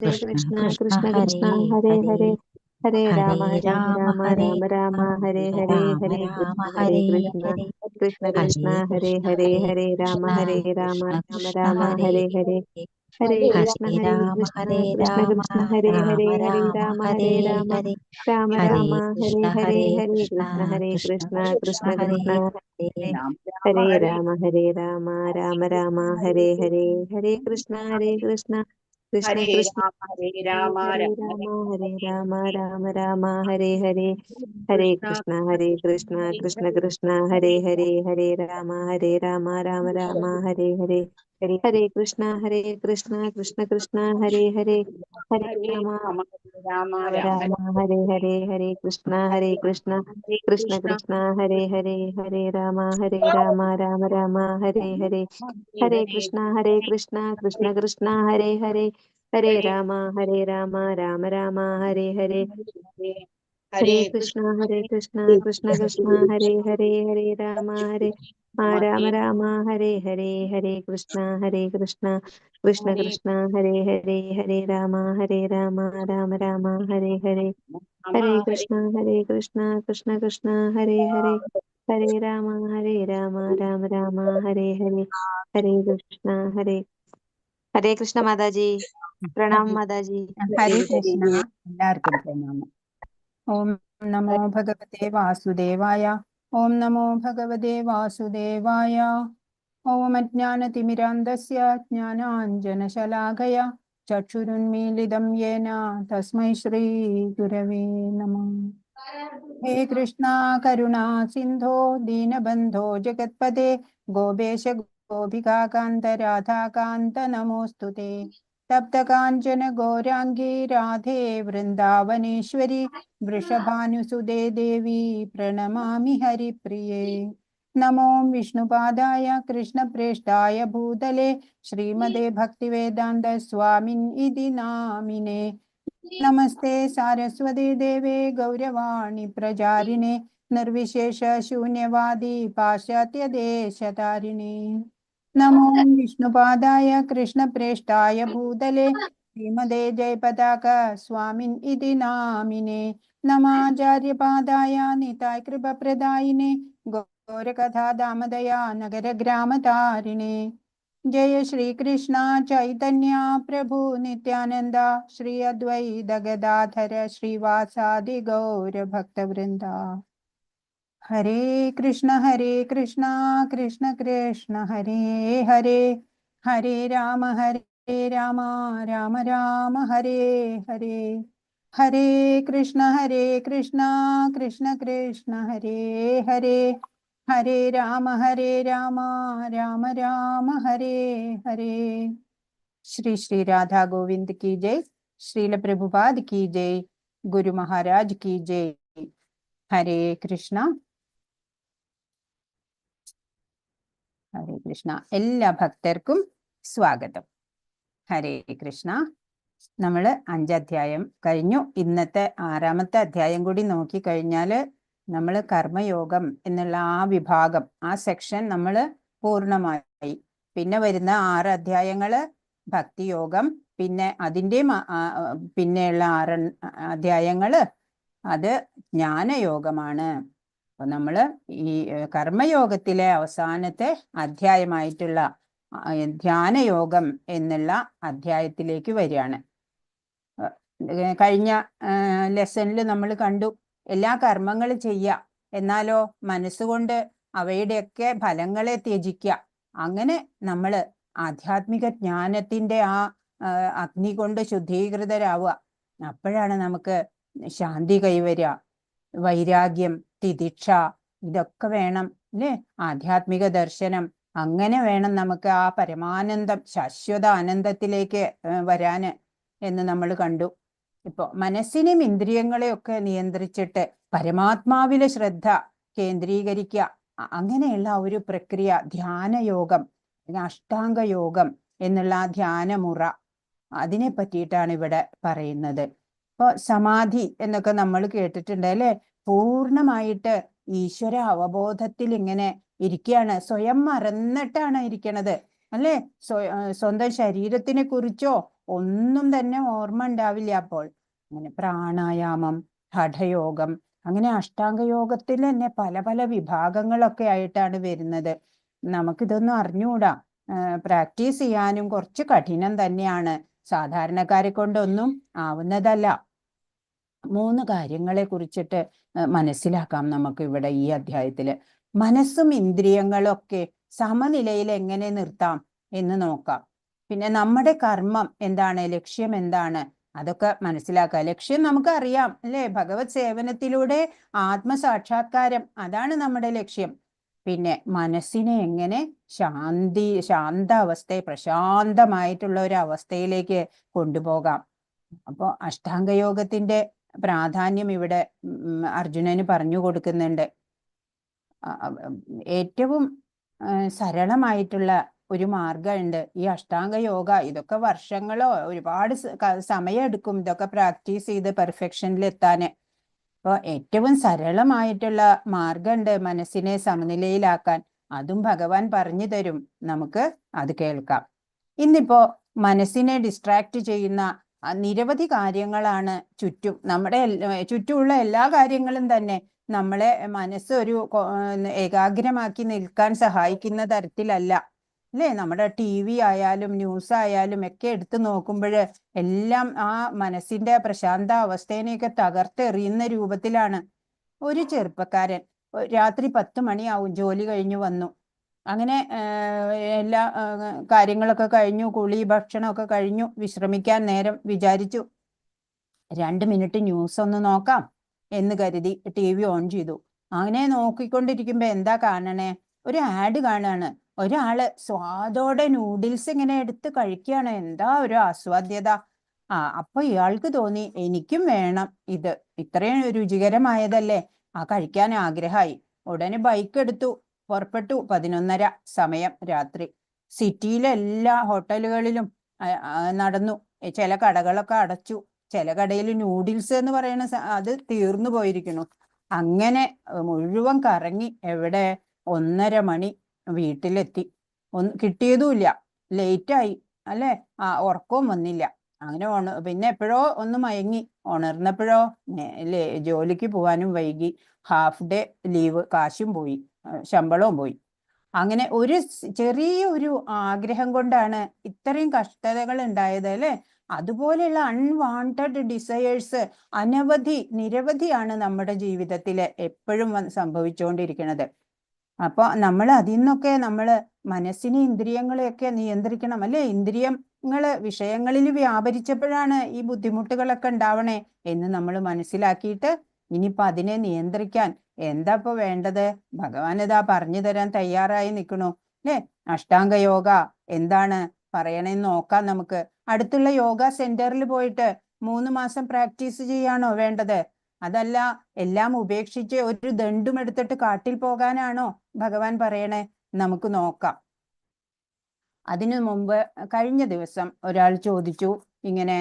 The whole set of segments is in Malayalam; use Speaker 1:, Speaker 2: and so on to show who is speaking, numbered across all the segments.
Speaker 1: हरे
Speaker 2: कृष्ण
Speaker 1: कृष्णा
Speaker 2: कृष्ण
Speaker 1: कृष्ण
Speaker 2: हरे
Speaker 1: कृष्णा हरे
Speaker 2: हरे
Speaker 1: हरे हरे राम
Speaker 2: हरे राम हरे
Speaker 1: राम राम
Speaker 2: राम
Speaker 1: हरे हरे
Speaker 2: राम
Speaker 1: हरे
Speaker 2: राम
Speaker 1: हरे
Speaker 2: हरे
Speaker 1: कृष्णा
Speaker 2: हरे
Speaker 1: कृष्ण कृष्णा
Speaker 2: हरे
Speaker 1: हरे
Speaker 2: कृष्ण
Speaker 1: हरे हरे राम
Speaker 2: कृष्ण
Speaker 1: राम
Speaker 2: कृष्ण
Speaker 1: राम
Speaker 2: हरे
Speaker 1: हरे हरे
Speaker 2: हरे
Speaker 1: हरे कृष्ण
Speaker 2: हरे
Speaker 1: कृष्ण
Speaker 2: राम
Speaker 1: कृष्ण हरे हरे
Speaker 2: राम
Speaker 1: हरे
Speaker 2: राम
Speaker 1: राम
Speaker 2: हरे
Speaker 1: हरे राम
Speaker 2: हरे
Speaker 1: राम
Speaker 2: हरे
Speaker 1: राम हरे
Speaker 2: कृष्ण
Speaker 1: हरे हरे
Speaker 2: कृष्ण
Speaker 1: हरे
Speaker 2: कृष्ण
Speaker 1: कृष्ण
Speaker 2: कृष्ण
Speaker 1: कृष्ण
Speaker 2: हरे
Speaker 1: कृष्ण
Speaker 2: हरे
Speaker 1: हरे राम राम हरे हरे हरे कृष्ण कृष्ण
Speaker 3: हरे
Speaker 1: कृष्ण
Speaker 3: राम
Speaker 1: हरे राम हरे हरे हरे कृष्णा कृष्ण कृष्ण हरे राम राम राम हरे हरे हरे कृष्णा कृष्ण कृष्ण हरे
Speaker 3: राम
Speaker 1: राम हरे कृष्णा कृष्ण कृष्ण हरे राम राम राम हरे हरे हरे कृष्णा कृष्ण कृष्ण हरे राम राम राम हरे हरे हरे कृष्णा कृष्ण कृष्ण हरे राम राम हरे कृष्णा कृष्ण कृष्ण हरे राम राम राम हरे हरे हरे कृष्णा कृष्ण कृष्ण हरे राम राम राम हरे हरे हरे कृष्ण माताजी प्रणाम माताजी।
Speaker 4: हरे कृष्ण എല്ലാവർക്കും പ്രണാമം. ഓം നമോ ഭഗവതേ വാസുദേവായ. ഓം നമോ ഭഗവതേ വാസുദേവായ. ഓം അജ്ഞാനതിമിരാന്ധസ്യ ജ്ഞാനാഞ്ജനശലാകയ ചക്ഷുരുന്മീലിതം യേന തസ്മൈ ശ്രീ ഗുരവേ നമഃ. ഹേ കൃഷ്ണ കരുണാ സിന്ധോ ദീനബന്ധോ ജഗത്പദേ ഗോപേശ ഗോപികാകാന്ത രാധാകാന്ത നമോസ്തുതേ. തപ്തകാഞ്ചന ഗൗരാംഗീ രാധേ വൃന്ദാവനേശ്വരി വൃഷഭാനുസുതേ ദേവി പ്രണമാമി ഹരിപ്രിയേ. നമോ വിഷ്ണുപാദായ കൃഷ്ണപ്രേഷ്ഠായ ഭൂതലേ ശ്രീമതേ ഭക്തിവേദാന്ത സ്വാമിൻ ഇതി നാമിനേ. നമസ്തേ സാരസ്വതേ ദേവേ ഗൗരവാണി പ്രചാരിണേ നിർവിശേഷ ശൂന്യവാദി പാശ്ചാത്യദേശതാരിണേ. നമോ വിഷ്ണുപാദായ കൃഷ്ണപ്രേഷ്ഠായ ഭൂതലേ ശ്രീമതേ ജയപതാക സ്വാമിൻ ഇതി നാമിനേ. നമാചാര്യപാദായ നിതായ കൃപപ്രദായിനേ ഗൗരകഥാദാമദയാ നഗരഗ്രാമതാരിണേ. जय श्री कृष्ण चैतन्य प्रभु नित्यानंद श्री अद्वैत गदाधर श्रीवासादि गौर भक्त वृंदा. हरे कृष्ण कृष्ण कृष्ण हरे हरे हरे राम राम राम हरे हरे. हरे कृष्ण कृष्ण कृष्ण हरे हरे हरे राम राम राम हरे हरे. श्री श्री राधा गोविंद की जय. श्रील प्रभुपाद की जय. गुरु महाराज की जय. हरे कृष्ण हरे कृष्ण. എല്ലാ ഭക്തർക്കും സ്വാഗതം. ഹരേ കൃഷ്ണ. നമ്മൾ 5 അധ്യായം കഴിഞ്ഞു. ഇന്നത്തെ 6ാമത്തെ അധ്യായം കൂടി നോക്കിക്കഴിഞ്ഞാൽ നമ്മൾ കർമ്മയോഗം എന്നുള്ള ആ വിഭാഗം, ആ സെക്ഷൻ നമ്മൾ പൂർണ്ണമായി. പിന്നെ വരുന്ന 6 അധ്യായങ്ങള് ഭക്തിയോഗം, പിന്നെ അതിൻ്റെ പിന്നെയുള്ള 6 അധ്യായങ്ങള് അത് ജ്ഞാനയോഗമാണ്. അപ്പൊ നമ്മള് ഈ കർമ്മയോഗത്തിലെ അവസാനത്തെ അധ്യായമായിട്ടുള്ള ധ്യാനയോഗം എന്നുള്ള അധ്യായത്തിലേക്ക് വരികയാണ്. കഴിഞ്ഞ ലെസണിൽ നമ്മൾ കണ്ടു, എല്ലാ കർമ്മങ്ങളും ചെയ്യുക, എന്നാലോ മനസ്സുകൊണ്ട് അവയുടെയൊക്കെ ഫലങ്ങളെ ത്യജിക്കുക. അങ്ങനെ നമ്മൾ ആധ്യാത്മിക ജ്ഞാനത്തിൻ്റെ ആ അഗ്നി കൊണ്ട് ശുദ്ധീകൃതരാവുക. അപ്പോഴാണ് നമുക്ക് ശാന്തി കൈവരിക, വൈരാഗ്യം, തിതിക്ഷ, ഇതൊക്കെ വേണം അല്ലേ, ആധ്യാത്മിക ദർശനം. അങ്ങനെ വേണം നമുക്ക് ആ പരമാനന്ദം, ശാശ്വത ആനന്ദത്തിലേക്ക് വരാന് എന്ന് നമ്മൾ കണ്ടു. ഇപ്പൊ മനസ്സിനെയും ഇന്ദ്രിയങ്ങളെയൊക്കെ നിയന്ത്രിച്ചിട്ട് പരമാത്മാവിലെ ശ്രദ്ധ കേന്ദ്രീകരിക്കുക, അങ്ങനെയുള്ള ഒരു പ്രക്രിയ ധ്യാനയോഗം, അഷ്ടാംഗ യോഗം എന്നുള്ള ആ ധ്യാനമുറ, അതിനെ പറ്റിയിട്ടാണ് ഇവിടെ പറയുന്നത്. ഇപ്പൊ സമാധി എന്നൊക്കെ നമ്മൾ കേട്ടിട്ടുണ്ട് അല്ലെ. പൂർണ്ണമായിട്ട് ഈശ്വര അവബോധത്തിൽ ഇങ്ങനെ ഇരിക്കുകയാണ്, സ്വയം മറന്നിട്ടാണ് ഇരിക്കണത് അല്ലെ. സ്വന്തം ശരീരത്തിനെ കുറിച്ചോ ഒന്നും തന്നെ ഓർമ്മ ഉണ്ടാവില്ല. അപ്പോൾ അങ്ങനെ പ്രാണായാമം, ഹഠയോഗം, അങ്ങനെ അഷ്ടാംഗയോഗത്തിൽ തന്നെ പല പല വിഭാഗങ്ങളൊക്കെ ആയിട്ടാണ് വരുന്നത്. നമുക്കിതൊന്നും അറിഞ്ഞുകൂടാ. പ്രാക്ടീസ് ചെയ്യാനും കുറച്ച് കഠിനം തന്നെയാണ്. സാധാരണക്കാരെ കൊണ്ടൊന്നും ആവുന്നതല്ല. 3 കാര്യങ്ങളെ കുറിച്ചിട്ട് മനസ്സിലാക്കാം നമുക്ക് ഇവിടെ ഈ അധ്യായത്തില്. മനസ്സും ഇന്ദ്രിയങ്ങളും ഒക്കെ സമനിലയിൽ എങ്ങനെ നിർത്താം എന്ന് നോക്കാം. പിന്നെ നമ്മുടെ കർമ്മം എന്താണ്, ലക്ഷ്യം എന്താണ്, അതൊക്കെ മനസ്സിലാക്കാം. ലക്ഷ്യം നമുക്ക് അറിയാം അല്ലേ? ഭഗവത് സേവനത്തിലൂടെ ആത്മസാക്ഷാത്കാരം, അതാണ് നമ്മുടെ ലക്ഷ്യം. പിന്നെ മനസ്സിനെ എങ്ങനെ ശാന്താവസ്ഥയെ, പ്രശാന്തമായിട്ടുള്ള ഒരു അവസ്ഥയിലേക്ക് കൊണ്ടുപോകാം. അപ്പോ അഷ്ടാംഗയോഗത്തിന്റെ പ്രാധാന്യം ഇവിടെ അർജുനന് പറഞ്ഞു കൊടുക്കുന്നുണ്ട്. ഏറ്റവും സരളമായിട്ടുള്ള ഒരു മാർഗമുണ്ട് ഈ അഷ്ടാംഗ യോഗ. ഇതൊക്കെ വർഷങ്ങളോ ഒരുപാട് സമയം എടുക്കും ഇതൊക്കെ പ്രാക്ടീസ് ചെയ്ത് പെർഫെക്ഷനിൽ എത്താന്. അപ്പോൾ ഏറ്റവും സരളമായിട്ടുള്ള മാർഗമുണ്ട് മനസ്സിനെ സമനിലയിലാക്കാൻ. അതും ഭഗവാൻ പറഞ്ഞു തരും. നമുക്ക് അത് കേൾക്കാം. ഇന്നിപ്പോ മനസ്സിനെ ഡിസ്ട്രാക്ട് ചെയ്യുന്ന നിരവധി കാര്യങ്ങളാണ് ചുറ്റും. നമ്മുടെ ചുറ്റുമുള്ള എല്ലാ കാര്യങ്ങളും തന്നെ നമ്മളെ മനസ്സ് ഒരു ഏകാഗ്രമാക്കി നിൽക്കാൻ സഹായിക്കുന്ന തരത്തിലല്ല അല്ലേ? നമ്മുടെ TV ആയാലും ന്യൂസ് ആയാലും ഒക്കെ എടുത്തു നോക്കുമ്പോൾ എല്ലാം ആ മനസ്സിന്റെ പ്രശാന്ത അവസ്ഥേനെയൊക്കെ തകർത്തെറിയുന്ന രൂപത്തിലാണ്. ഒരു ചെറുപ്പക്കാരൻ രാത്രി 10 മണിയാവും, ജോലി കഴിഞ്ഞു വന്നു. അങ്ങനെ എല്ലാ കാര്യങ്ങളൊക്കെ കഴിഞ്ഞു, കുളി ഭക്ഷണമൊക്കെ കഴിഞ്ഞു, വിശ്രമിക്കാൻ നേരം വിചാരിച്ചു 2 മിനിറ്റ് ന്യൂസ് ഒന്ന് നോക്കാം എന്ന് കരുതി TV ഓൺ ചെയ്തു. അങ്ങനെ നോക്കിക്കൊണ്ടിരിക്കുമ്പോ എന്താ കാണണേ? ഒരു ആഡ് കാണാണ്. ഒരാള് സ്വാദോടെ നൂഡിൽസ് ഇങ്ങനെ എടുത്ത് കഴിക്കുകയാണ്. എന്താ ഒരു ആസ്വാദ്യത! അപ്പൊ ഇയാൾക്ക് തോന്നി എനിക്കും വേണം ഇത്, ഇത്രയും രുചികരമായതല്ലേ. കഴിക്കാൻ ആഗ്രഹമായി. ഉടനെ ബൈക്ക് എടുത്തു, പുറപ്പെട്ടു. 11:30 സമയം രാത്രി. സിറ്റിയിലെ എല്ലാ ഹോട്ടലുകളിലും നടന്നു. ചില കടകളൊക്കെ അടച്ചു. ചില കടയിൽ നൂഡിൽസ് എന്ന് പറയുന്ന അത് തീർന്നു പോയിരിക്കുന്നു. അങ്ങനെ മുഴുവൻ കറങ്ങി എവിടെ 1:30 മണി വീട്ടിലെത്തി. കിട്ടിയതുമില്ല, ലേറ്റായി അല്ലേ? ഉറക്കവും വന്നില്ല. അങ്ങനെ പിന്നെ എപ്പോഴോ ഒന്ന് മയങ്ങി. ഉണർന്നപ്പോഴോ ജോലിക്ക് പോകാനും വൈകി. ഹാഫ് ഡേ ലീവ്, കാശും പോയി, ശമ്പളവും പോയി. അങ്ങനെ ഒരു ചെറിയൊരു ആഗ്രഹം കൊണ്ടാണ് ഇത്രയും കഷ്ടതകൾ ഉണ്ടായത് അല്ലേ? അതുപോലെയുള്ള അൺവാണ്ടഡ് ഡിസയേഴ്സ് നിരവധിയാണ് നമ്മുടെ ജീവിതത്തിൽ എപ്പോഴും സംഭവിച്ചുകൊണ്ടിരിക്കുന്നത്. അപ്പൊ നമ്മൾ അതിൽ നിന്നൊക്കെ മനസ്സിനെ ഇന്ദ്രിയങ്ങളെയൊക്കെ നിയന്ത്രിക്കണം അല്ലേ? ഇന്ദ്രിയങ്ങള് വിഷയങ്ങളിൽ വ്യാപരിച്ചപ്പോഴാണ് ഈ ബുദ്ധിമുട്ടുകളൊക്കെ ഉണ്ടാവണേ എന്ന് നമ്മൾ മനസ്സിലാക്കിയിട്ട് ഇനിയിപ്പൊ അതിനെ നിയന്ത്രിക്കാൻ എന്താ ഇപ്പൊ വേണ്ടത്? ഭഗവാൻ ഇതാ പറഞ്ഞു തരാൻ തയ്യാറായി നിൽക്കണു അല്ലേ? അഷ്ടാംഗ യോഗ എന്താണ് പറയണേന്ന് നോക്കാം നമുക്ക്. അടുത്തുള്ള യോഗ സെന്ററിൽ പോയിട്ട് 3 മാസം പ്രാക്ടീസ് ചെയ്യാണോ വേണ്ടത്? അതല്ല എല്ലാം ഉപേക്ഷിച്ച് ഒരു ദണ്ടും എടുത്തിട്ട് കാട്ടിൽ പോകാനാണോ ഭഗവാൻ പറയണേ? നമുക്ക് നോക്കാം. അതിനു മുമ്പ് കഴിഞ്ഞ ദിവസം ഒരാൾ ചോദിച്ചു, ഇങ്ങനെ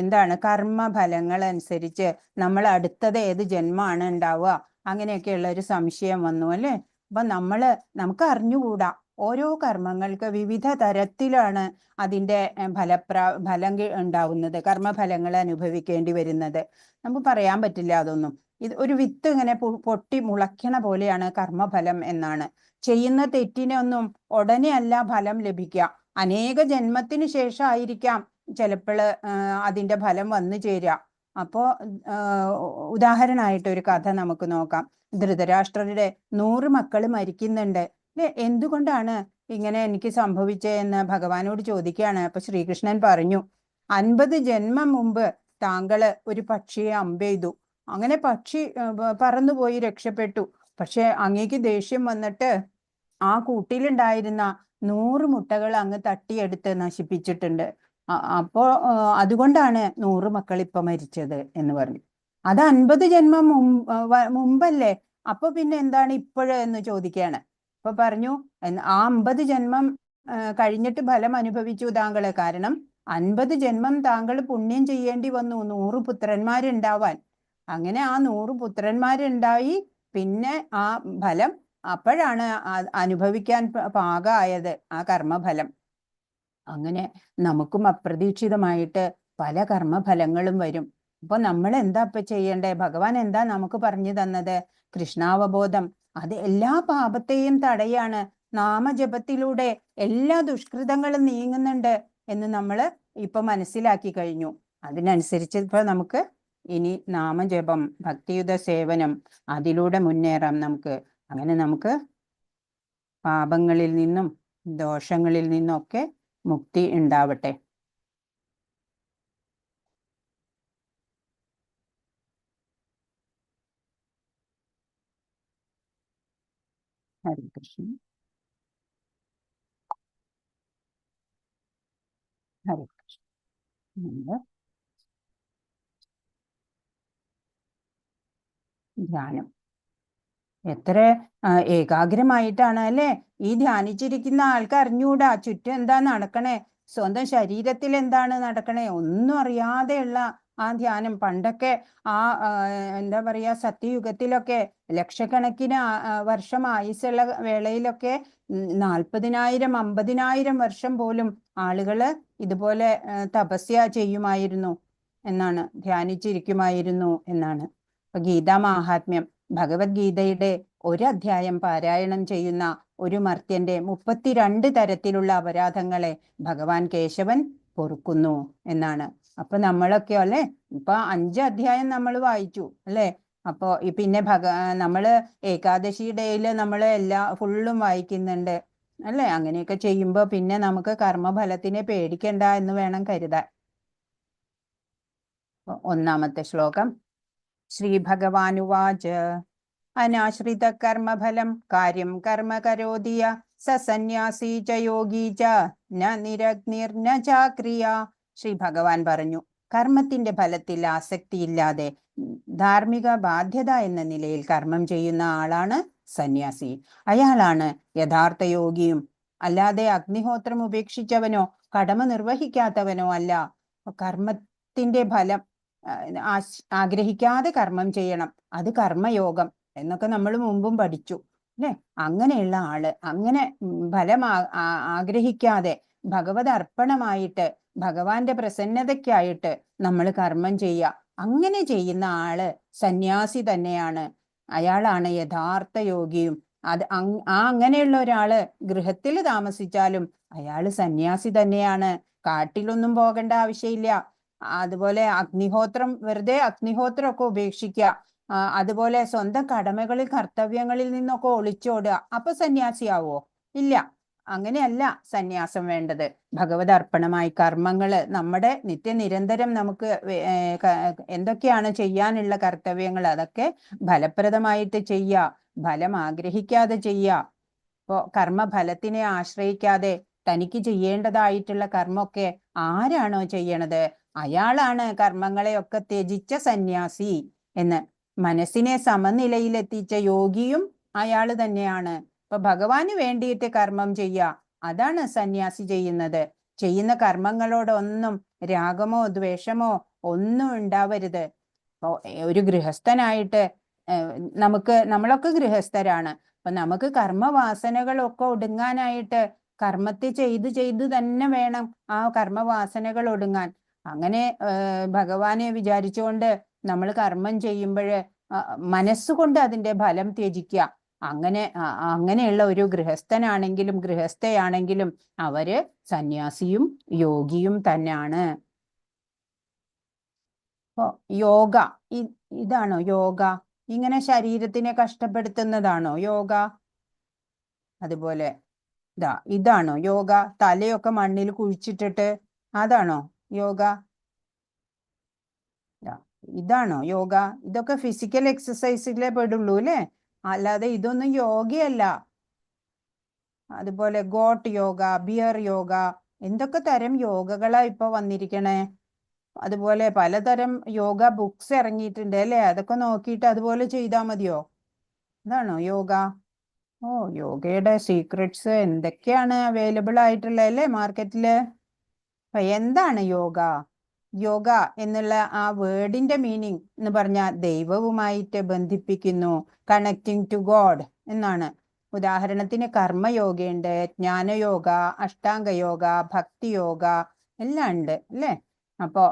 Speaker 4: എന്താണ് കർമ്മഫലങ്ങൾ അനുസരിച്ച് നമ്മൾ അടുത്തത് ഏത് ജന്മമാണ് ഉണ്ടാവുക, അങ്ങനെയൊക്കെയുള്ള ഒരു സംശയം വന്നു അല്ലേ? അപ്പൊ നമുക്ക് അറിഞ്ഞുകൂടാ. ഓരോ കർമ്മങ്ങൾക്ക് വിവിധ തരത്തിലാണ് അതിൻ്റെ ഫലം ഉണ്ടാവുന്നത്, കർമ്മഫലങ്ങൾ അനുഭവിക്കേണ്ടി വരുന്നത്. നമുക്ക് പറയാൻ പറ്റില്ല അതൊന്നും. ഇത് ഒരു വിത്ത് ഇങ്ങനെ പൊട്ടി മുളയ്ക്കണ പോലെയാണ് കർമ്മഫലം എന്നാണ്. ചെയ്യുന്ന തെറ്റിനൊന്നും ഉടനെ അല്ല ഫലം ലഭിക്കുക. അനേക ജന്മത്തിന് ശേഷമായിരിക്കാം ചിലപ്പോൾ അതിൻ്റെ ഫലം വന്നു ചേരുക. അപ്പോ ഉദാഹരണമായിട്ട് ഒരു കഥ നമുക്ക് നോക്കാം. ധൃതരാഷ്ട്രരുടെ 100 മക്കൾ മരിക്കുന്നുണ്ട്. എന്തുകൊണ്ടാണ് ഇങ്ങനെ എനിക്ക് സംഭവിച്ചതെന്ന് ഭഗവാനോട് ചോദിക്കുകയാണ്. അപ്പൊ ശ്രീകൃഷ്ണൻ പറഞ്ഞു, 50 ജന്മം മുമ്പ് താങ്കള് ഒരു പക്ഷിയെ അമ്പെയ്തു. അങ്ങനെ പക്ഷി പറന്നുപോയി രക്ഷപ്പെട്ടു. പക്ഷെ അങ്ങേക്ക് ദേഷ്യം വന്നിട്ട് ആ കൂട്ടിലുണ്ടായിരുന്ന 100 മുട്ടകൾ അങ്ങ് തട്ടിയെടുത്ത് നശിപ്പിച്ചിട്ടുണ്ട്. അപ്പോ അതുകൊണ്ടാണ് 100 മക്കൾ ഇപ്പൊ മരിച്ചത് എന്ന് പറഞ്ഞു. അത് 50 ജന്മം മുമ്പല്ലേ, അപ്പൊ പിന്നെ എന്താണ് ഇപ്പോഴെന്ന് ചോദിക്കുകയാണ്. അപ്പൊ പറഞ്ഞു, ആ 50 ജന്മം കഴിഞ്ഞിട്ട് ഫലം അനുഭവിച്ചു താങ്കള്. കാരണം 50 ജന്മം താങ്കൾ പുണ്യം ചെയ്യേണ്ടി വന്നു 100 പുത്രന്മാരുണ്ടാവാൻ. അങ്ങനെ ആ 100 പുത്രന്മാരുണ്ടായി. പിന്നെ ആ ഫലം അപ്പോഴാണ് അനുഭവിക്കാൻ പാകമായത്, ആ കർമ്മഫലം. അങ്ങനെ നമുക്കും അപ്രതീക്ഷിതമായിട്ട് പല കർമ്മഫലങ്ങളും വരും. അപ്പൊ നമ്മൾ എന്താ ഇപ്പൊ ചെയ്യണ്ടേ? ഭഗവാൻ എന്താ നമുക്ക് പറഞ്ഞു തന്നത്? കൃഷ്ണാവബോധം. അത് എല്ലാ പാപത്തെയും തടയാണ്. നാമജപത്തിലൂടെ എല്ലാ ദുഷ്കൃതങ്ങളും നീങ്ങുന്നുണ്ട് എന്ന് നമ്മൾ ഇപ്പൊ മനസ്സിലാക്കി കഴിഞ്ഞു. അതിനനുസരിച്ച് ഇപ്പൊ നമുക്ക് ഇനി നാമജപം, ഭക്തിയുത സേവനം, അതിലൂടെ മുന്നേറാം നമുക്ക്. അങ്ങനെ നമുക്ക് പാപങ്ങളിൽ നിന്നും ദോഷങ്ങളിൽ നിന്നൊക്കെ മുക്തി ഉണ്ടാവട്ടെ. ഹരേ കൃഷ്ണ. ഹരേ കൃഷ്ണ. ധ്യാനം എത്ര ഏകാഗ്രമായിട്ടാണ് അല്ലെ ഈ ധ്യാനിച്ചിരിക്കുന്ന ആൾക്ക് അറിഞ്ഞൂടാ ചുറ്റും എന്താ നടക്കണേ, സ്വന്തം ശരീരത്തിൽ എന്താണ് നടക്കണേ, ഒന്നും അറിയാതെയുള്ള ആ ധ്യാനം. പണ്ടൊക്കെ എന്താ പറയാ, സത്യയുഗത്തിലൊക്കെ ലക്ഷക്കണക്കിന് വർഷം ആയുസ്സുള്ള വേളയിലൊക്കെ 40,000 50,000 വർഷം പോലും ആളുകള് ഇതുപോലെ തപസ്യ ചെയ്യുമായിരുന്നു എന്നാണ്, ധ്യാനിച്ചിരിക്കുമായിരുന്നു എന്നാണ്. അപ്പൊ ഗീതാ മാഹാത്മ്യം, ഭഗവത്ഗീതയുടെ ഒരധ്യായം പാരായണം ചെയ്യുന്ന ഒരു മർത്യന്റെ 32 തരത്തിലുള്ള അപരാധങ്ങളെ ഭഗവാൻ കേശവൻ പൊറുക്കുന്നു എന്നാണ്. അപ്പൊ നമ്മളൊക്കെ അല്ലെ ഇപ്പൊ 5 അധ്യായം നമ്മൾ വായിച്ചു അല്ലെ. അപ്പോ പിന്നെ നമ്മള് ഏകാദശി ഡേയില് നമ്മള് എല്ലാ ഫുള്ളും വായിക്കുന്നുണ്ട് അല്ലെ. അങ്ങനെയൊക്കെ ചെയ്യുമ്പോ പിന്നെ നമുക്ക് കർമ്മഫലത്തിനെ പേടിക്കണ്ട എന്ന് വേണം കരുതാൻ. ഒന്നാമത്തെ ശ്ലോകം. ശ്രീ ഭഗവാനുവാച അനാശ്രിത കർമ്മഫലം കാര്യം കർമ്മ കരോതി സ സന്യാസി ച യോഗി ച ന നിരഗ്നിർന ചാക്രിയ. ശ്രീ ഭഗവാൻ പറഞ്ഞു, കർമ്മത്തിന്റെ ഫലത്തിൽ ആസക്തിയില്ലാതെ ധാർമ്മിക ബാധ്യത എന്ന നിലയിൽ കർമ്മം ചെയ്യുന്ന ആളാണ് സന്യാസി. അയാളാണ് യഥാർത്ഥ യോഗിയും. അല്ലാതെ അഗ്നിഹോത്രം ഉപേക്ഷിച്ചവനോ കടമ നിർവഹിക്കാത്തവനോ അല്ല. കർമ്മത്തിന്റെ ഫലം ആഗ്രഹിക്കാതെ കർമ്മം ചെയ്യണം, അത് കർമ്മയോഗം എന്നൊക്കെ നമ്മൾ മുമ്പും പഠിച്ചു അല്ലെ. അങ്ങനെയുള്ള ആള്, അങ്ങനെ ഫലം ആഗ്രഹിക്കാതെ ഭഗവത് അർപ്പണമായിട്ട് ഭഗവാന്റെ പ്രസന്നതയ്ക്കായിട്ട് നമ്മൾ കർമ്മം ചെയ്യുക. അങ്ങനെ ചെയ്യുന്ന ആള് സന്യാസി തന്നെയാണ്. അയാളാണ് യഥാർത്ഥ യോഗിയും. അങ്ങനെയുള്ള ഒരാള് ഗൃഹത്തിൽ താമസിച്ചാലും അയാള് സന്യാസി തന്നെയാണ്. കാട്ടിലൊന്നും പോകേണ്ട ആവശ്യമില്ല. അതുപോലെ അഗ്നിഹോത്രം, വെറുതെ അഗ്നിഹോത്രമൊക്കെ ഉപേക്ഷിക്കുക, അതുപോലെ സ്വന്തം കടമകളിൽ കർത്തവ്യങ്ങളിൽ നിന്നൊക്കെ ഒളിച്ചോടുക, അപ്പൊ സന്യാസിയാവോ? ഇല്ല, അങ്ങനെയല്ല സന്യാസം വേണ്ടത്. ഭഗവത് അർപ്പണമായി കർമ്മങ്ങള് നമ്മുടെ നിത്യനിരന്തരം നമുക്ക് എന്തൊക്കെയാണ് ചെയ്യാനുള്ള കർത്തവ്യങ്ങൾ അതൊക്കെ ഫലപ്രദമായിട്ട് ചെയ്യുക, ഫലം ആഗ്രഹിക്കാതെ ചെയ്യുക. ഇപ്പോ കർമ്മഫലത്തിനെ ആശ്രയിക്കാതെ തനിക്ക് ചെയ്യേണ്ടതായിട്ടുള്ള കർമ്മമൊക്കെ ആരാണോ ചെയ്യണത് അയാളാണ് കർമ്മങ്ങളെയൊക്കെ ത്യജിച്ച സന്യാസി എന്ന്. മനസ്സിനെ സമനിലയിലെത്തിച്ച യോഗിയും അയാള് തന്നെയാണ്. ഇപ്പൊ ഭഗവാന് വേണ്ടിയിട്ട് കർമ്മം ചെയ്യുക, അതാണ് സന്യാസി ചെയ്യുന്നത്. ചെയ്യുന്ന കർമ്മങ്ങളോടൊന്നും രാഗമോ ദ്വേഷമോ ഒന്നും ഉണ്ടാവരുത്. ഇപ്പൊ ഒരു ഗൃഹസ്ഥനായിട്ട് നമ്മളൊക്കെ ഗൃഹസ്ഥരാണ്. അപ്പൊ നമുക്ക് കർമ്മവാസനകളൊക്കെ ഒടുങ്ങാനായിട്ട് കർമ്മത്തെ ചെയ്ത് തന്നെ വേണം ആ കർമ്മവാസനകൾ ഒടുങ്ങാൻ. അങ്ങനെ ഭഗവാനെ വിചാരിച്ചുകൊണ്ട് നമ്മൾ കർമ്മം ചെയ്യുമ്പോൾ മനസ്സുകൊണ്ട് അതിന്റെ ഫലം ത്യജിക്കുക. അങ്ങനെയുള്ള ഒരു ഗൃഹസ്ഥനാണെങ്കിലും ഗൃഹസ്ഥയാണെങ്കിലും അവര് സന്യാസിയും യോഗിയും തന്നെയാണ്. അപ്പോ യോഗ, ഇതാണോ യോഗ? ഇങ്ങനെ ശരീരത്തിനെ കഷ്ടപ്പെടുത്തുന്നതാണോ യോഗ? അതുപോലെ ഇതാണോ യോഗ? തലയൊക്കെ മണ്ണിൽ കുഴിച്ചിട്ടിട്ട് അതാണോ യോഗ? ഇതാണോ യോഗ? ഇതൊക്കെ ഫിസിക്കൽ എക്സസൈസിലേ പെടുള്ളൂ അല്ലേ, അല്ലാതെ ഇതൊന്നും യോഗയല്ല. അതുപോലെ ഗോട്ട് യോഗ, ബിയർ യോഗ, എന്തൊക്കെ തരം യോഗകളാ ഇപ്പൊ വന്നിരിക്കണേ. അതുപോലെ പലതരം യോഗ ബുക്സ് ഇറങ്ങിയിട്ടുണ്ട് അല്ലേ, അതൊക്കെ നോക്കിയിട്ട് അതുപോലെ ചെയ്താൽ മതിയോ? ഇതാണോ യോഗ? ഓ, യോഗയുടെ സീക്രട്സ് എന്തൊക്കെയാണ് അവൈലബിൾ ആയിട്ടുള്ളത് അല്ലേ മാർക്കറ്റില്. അപ്പൊ എന്താണ് യോഗ? യോഗ എന്നുള്ള ആ വേർഡിന്റെ മീനിങ് എന്ന് പറഞ്ഞാൽ ദൈവവുമായിട്ട് ബന്ധിപ്പിക്കുന്നു, കണക്റ്റിംഗ് ടു ഗോഡ് എന്നാണ്. ഉദാഹരണത്തിന് കർമ്മയോഗയുണ്ട്, ജ്ഞാനയോഗ, അഷ്ടാംഗയോഗ, ഭക്തിയോഗ എല്ലാം ഉണ്ട് അല്ലേ. അപ്പോ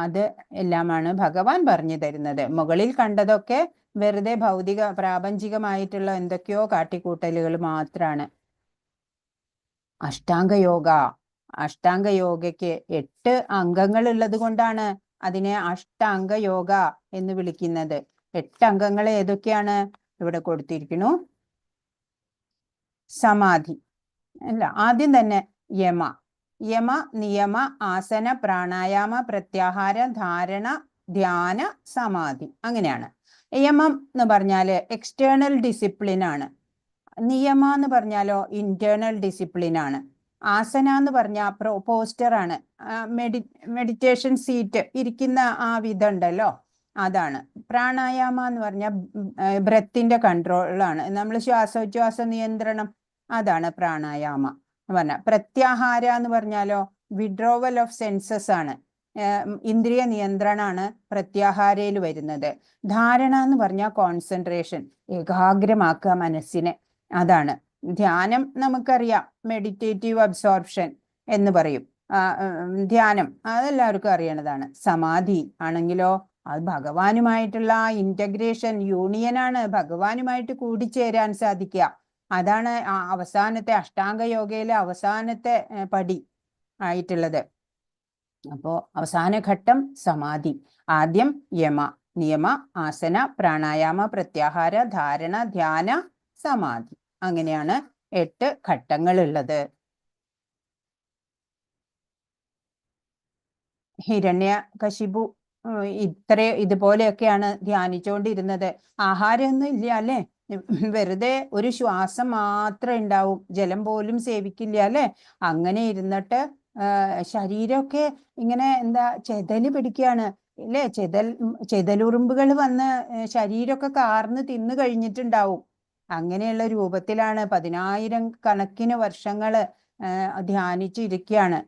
Speaker 4: അത് എല്ലാമാണ് ഭഗവാൻ പറഞ്ഞു തരുന്നത്. മുകളിൽ കണ്ടതൊക്കെ വെറുതെ ഭൗതിക പ്രാപഞ്ചികമായിട്ടുള്ള എന്തൊക്കെയോ കാട്ടിക്കൂട്ടലുകൾ മാത്രമാണ്. അഷ്ടാംഗയോഗയ്ക്ക് 8 അംഗങ്ങൾ ഉള്ളത് കൊണ്ടാണ് അതിനെ അഷ്ടാംഗയോഗ എന്ന് വിളിക്കുന്നത്. 8 അംഗങ്ങൾ ഏതൊക്കെയാണ് ഇവിടെ കൊടുത്തിരിക്കുന്നു. സമാധി അല്ല, ആദ്യം തന്നെ യമ നിയമ ആസന പ്രാണായാമ പ്രത്യാഹാര ധാരണ ധ്യാന സമാധി അങ്ങനെയാണ്. യമം എന്ന് പറഞ്ഞാല് എക്സ്റ്റേണൽ ഡിസിപ്ലിൻ ആണ്. നിയമ എന്ന് പറഞ്ഞാലോ ഇന്റേണൽ ഡിസിപ്ലിൻ ആണ്. ആസന എന്ന് പറഞ്ഞാൽ പോസ്റ്റർ ആണ്. മെഡിറ്റേഷൻ സീറ്റ് ഇരിക്കുന്ന ആ വിധം ഉണ്ടല്ലോ, അതാണ്. പ്രാണായാമ എന്ന് പറഞ്ഞാൽ ബ്രെത്തിന്റെ കൺട്രോളാണ്. നമ്മൾ ശ്വാസോച്ഛ്വാസ നിയന്ത്രണം, അതാണ് പ്രാണായാമ എന്ന് പറഞ്ഞാൽ. പ്രത്യാഹാര എന്ന് പറഞ്ഞാലോ വിഡ്രോവൽ ഓഫ് സെൻസസ് ആണ്. ഇന്ദ്രിയ നിയന്ത്രണമാണ് പ്രത്യാഹാരയിൽ വരുന്നത്. ധാരണ എന്ന് പറഞ്ഞാൽ കോൺസെൻട്രേഷൻ, ഏകാഗ്രമാക്കുക മനസ്സിനെ, അതാണ്. ധ്യാനം നമുക്കറിയാം, മെഡിറ്റേറ്റീവ് അബ്സോർപ്ഷൻ എന്ന് പറയും. ധ്യാനം അതെല്ലാവർക്കും അറിയണതാണ്. സമാധി ആണെങ്കിലോ അത് ഭഗവാനുമായിട്ടുള്ള ഇന്റഗ്രേഷൻ, യൂണിയനാണ്. ഭഗവാനുമായിട്ട് കൂടിച്ചേരാൻ സാധിക്കുക, അതാണ് അവസാനത്തെ അഷ്ടാംഗ യോഗയിലെ അവസാനത്തെ പടി ആയിട്ടുള്ളത്. അപ്പോ അവസാന ഘട്ടം സമാധി. ആദ്യം യമ നിയമ ആസന പ്രാണായാമ പ്രത്യാഹാര ധാരണ ധ്യാന സമാധി, അങ്ങനെയാണ് 8 ഘട്ടങ്ങൾ ഉള്ളത്. ഹിരണ്യകശിപു ഇതുപോലെയൊക്കെയാണ് ധ്യാനിച്ചുകൊണ്ടിരുന്നത്. ആഹാരമൊന്നും ഇല്ല അല്ലെ, വെറുതെ ഒരു ശ്വാസം മാത്രം ഉണ്ടാവും, ജലം പോലും സേവിക്കില്ല അല്ലെ. അങ്ങനെ ഇരുന്നിട്ട് ശരീരമൊക്കെ ഇങ്ങനെ ചെതല് പിടിക്കുകയാണ് അല്ലേ. ചെതലുറുമ്പുകൾ വന്ന് ശരീരമൊക്കെ കാർന്ന് തിന്നു കഴിഞ്ഞിട്ടുണ്ടാവും. അങ്ങനെയുള്ള രൂപത്തിലാണ് 10,000 കണക്കിന് വർഷങ്ങള് ധ്യാനിച്ചിരിക്കുകയാണ്.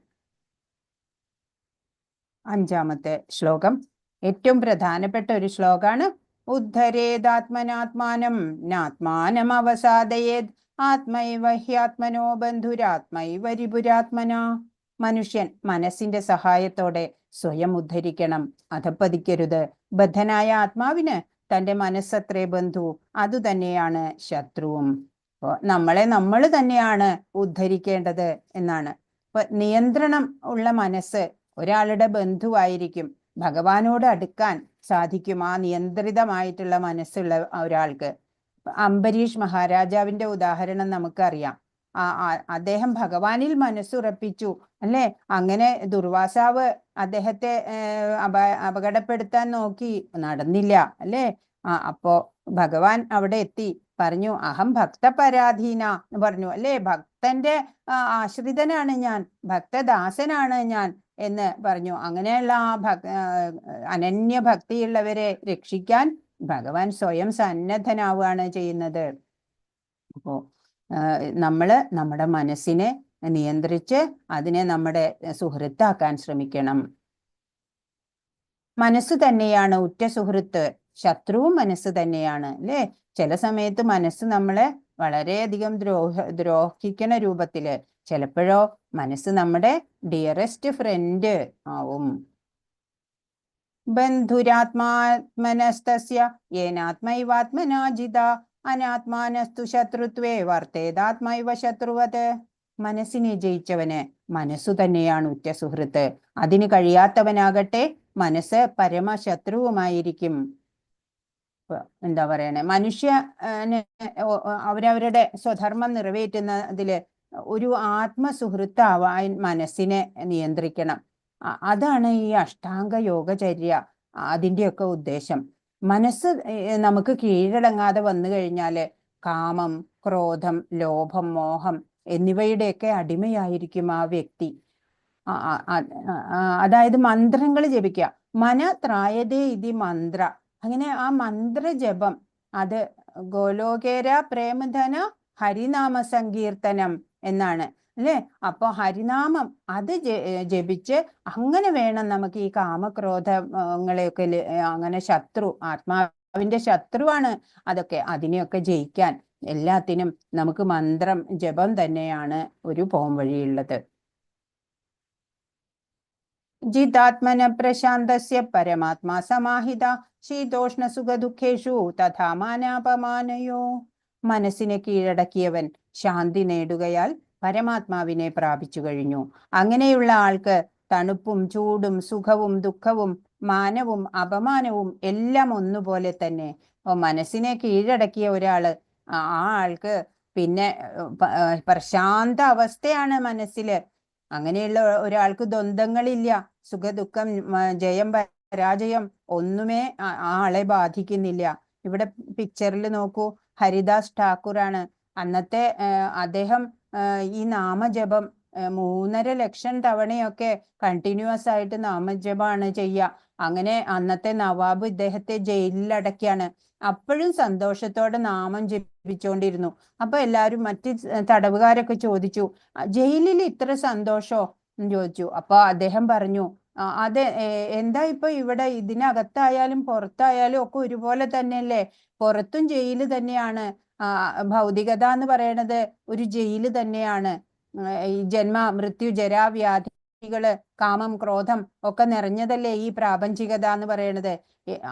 Speaker 4: 5-ാമത്തെ ശ്ലോകം ഏറ്റവും പ്രധാനപ്പെട്ട ഒരു ശ്ലോകാണ്. ഉദ്ധരേദാത്മനാത്മാനം നാത്മാനം അവസാദയേത് ആത്മൈവ ഹ്യാത്മനോ ബന്ധുരാത്മൈവ രിപുരാത്മന. മനുഷ്യൻ മനസ്സിന്റെ സഹായത്തോടെ സ്വയം ഉദ്ധരിക്കണം, അധപ്പതിക്കരുത്. ബദ്ധനായ ആത്മാവിന് തന്റെ മനസ്സത്രേ ബന്ധു, അതുതന്നെയാണ് ശത്രുവും. നമ്മളെ നമ്മൾ തന്നെയാണ് ഉദ്ധരിക്കേണ്ടത് എന്നാണ്. ഇപ്പൊ നിയന്ത്രണം ഉള്ള മനസ്സ് ഒരാളുടെ ബന്ധുവായിരിക്കും. ഭഗവാനോട് അടുക്കാൻ സാധിക്കും ആ നിയന്ത്രിതമായിട്ടുള്ള മനസ്സുള്ള ഒരാൾക്ക്. അംബരീഷ് മഹാരാജാവിന്റെ ഉദാഹരണം നമുക്കറിയാം. അദ്ദേഹം ഭഗവാനിൽ മനസ്സുറപ്പിച്ചു അല്ലെ. അങ്ങനെ ദുർവാസാവ് അദ്ദേഹത്തെ അപകടപ്പെടുത്താൻ നോക്കി, നടന്നില്ല അല്ലെ. അപ്പോ ഭഗവാൻ അവിടെ എത്തി പറഞ്ഞു, അഹം ഭക്തപരാധീന എന്ന് പറഞ്ഞു അല്ലെ. ഭക്തന്റെ ആശ്രിതനാണ് ഞാൻ, ഭക്തദാസനാണ് ഞാൻ എന്ന് പറഞ്ഞു. അങ്ങനെയുള്ള അനന്യ ഭക്തിയുള്ളവരെ രക്ഷിക്കാൻ ഭഗവാൻ സ്വയം സന്നദ്ധനാവുകയാണ് ചെയ്യുന്നത്. അപ്പോ നമ്മുടെ മനസ്സിനെ നിയന്ത്രിച്ച് അതിനെ നമ്മുടെ സുഹൃത്താക്കാൻ ശ്രമിക്കണം. മനസ്സ് തന്നെയാണ് ഉറ്റ സുഹൃത്ത്, ശത്രുവും മനസ്സ് തന്നെയാണ് അല്ലേ. ചില സമയത്ത് മനസ്സ് നമ്മളെ വളരെയധികം ദ്രോഹിക്കുന്ന രൂപത്തില്, ചിലപ്പോഴോ മനസ്സ് നമ്മുടെ ഡിയറസ്റ്റ് ഫ്രണ്ട് ആവും. ബന്ധുരാത്മാത്മനസ്തസ്യ യേനാത്മൈവാത്മനാ ജിത അനാത്മാനസ്തു ശത്രുത്വേ വർത്തേതാത്മൈവ ശത്രുവത്. മനസ്സിനെ ജയിച്ചവന് മനസ്സു തന്നെയാണ് ഉറ്റ സുഹൃത്ത്. അതിന് കഴിയാത്തവനാകട്ടെ മനസ്സ് പരമശത്രുവുമായിരിക്കും. എന്താ പറയണേ, മനുഷ്യന് അവരവരുടെ സ്വധർമ്മം നിറവേറ്റുന്നതില് ഒരു ആത്മസുഹൃത്താവാൻ മനസ്സിനെ നിയന്ത്രിക്കണം. അതാണ് ഈ അഷ്ടാംഗ യോഗചര്യ, അതിൻ്റെയൊക്കെ ഉദ്ദേശം. മനസ്സ് നമുക്ക് കീഴടങ്ങാതെ വന്നു കഴിഞ്ഞാല് കാമം, ക്രോധം, ലോഭം, മോഹം എന്നിവയുടെയൊക്കെ അടിമയായിരിക്കും ആ വ്യക്തി. അതായത് മന്ത്രങ്ങൾ ജപിക്കുക, മന ത്രായതേ ഇതി മന്ത്ര. അങ്ങനെ ആ മന്ത്രജപം, അത് ഗോലോകേര പ്രേമധന ഹരിനാമ സങ്കീർത്തനം എന്നാണ് അല്ലേ. അപ്പൊ ഹരിനാമം അത് ജപിച്ച് അങ്ങനെ വേണം നമുക്ക് ഈ കാമക്രോധങ്ങളെയൊക്കെ, അങ്ങനെ ആത്മാവിന്റെ ശത്രുവാണ് അതൊക്കെ, അതിനെയൊക്കെ ജയിക്കാൻ. എല്ലാത്തിനും നമുക്ക് മന്ത്രം ജപം തന്നെയാണ് ഒരു പോംവഴിയുള്ളത്. ജിതാത്മന പ്രശാന്തസ്യ പരമാത്മാ സമാഹിത ശീതോഷ്ണ സുഖ ദുഃഖേഷു തഥാ മാനാപമാനയോ. മനസ്സിനെ കീഴടക്കിയവൻ ശാന്തി നേടുകയാൽ പരമാത്മാവിനെ പ്രാപിച്ചു കഴിഞ്ഞു. അങ്ങനെയുള്ള ആൾക്ക് തണുപ്പും ചൂടും സുഖവും ദുഃഖവും മാനവും അപമാനവും എല്ലാം ഒന്നുപോലെ തന്നെ. മനസ്സിനെ കീഴടക്കിയ ഒരാള് ആ ആൾക്ക് പിന്നെ പ്രശാന്ത അവസ്ഥയാണ് മനസ്സില്. അങ്ങനെയുള്ള ഒരാൾക്ക് ദ്വന്ദ്ങ്ങളില്ല. സുഖദുഃഖം ജയം പരാജയം ഒന്നുമേ ആ ആളെ ബാധിക്കുന്നില്ല. ഇവിടെ പിക്ചറിൽ നോക്കൂ, ഹരിദാസ് ഠാക്കൂറാണ്. അന്നത്തെ അദ്ദേഹം ഈ നാമജപം 3.5 ലക്ഷം തവണയൊക്കെ കണ്ടിന്യൂസ് ആയിട്ട് നാമജപമാണ് ചെയ്യുക. അങ്ങനെ അന്നത്തെ നവാബ് ഇദ്ദേഹത്തെ ജയിലിൽ അടയ്ക്കാണ്. അപ്പോഴും സന്തോഷത്തോടെ നാമം ജപിച്ചുകൊണ്ടിരുന്നു. അപ്പൊ എല്ലാവരും മറ്റ് തടവുകാരൊക്കെ ചോദിച്ചു, ജയിലിൽ ഇത്ര സന്തോഷോ എന്ന് ചോദിച്ചു. അപ്പൊ അദ്ദേഹം പറഞ്ഞു, അതെ, എന്താ ഇപ്പൊ ഇവിടെ ഇതിനകത്തായാലും പുറത്തായാലും ഒക്കെ ഒരുപോലെ തന്നെയല്ലേ, പുറത്തും ജയില് തന്നെയാണ്. ഭൗതികത എന്ന് പറയണത് ഒരു ജയില് തന്നെയാണ്. ഈ ജന്മ മൃത്യു ജരാവ്യാധികള് കാമം ക്രോധം ഒക്കെ നിറഞ്ഞതല്ലേ ഈ പ്രാപഞ്ചികത എന്ന് പറയണത്.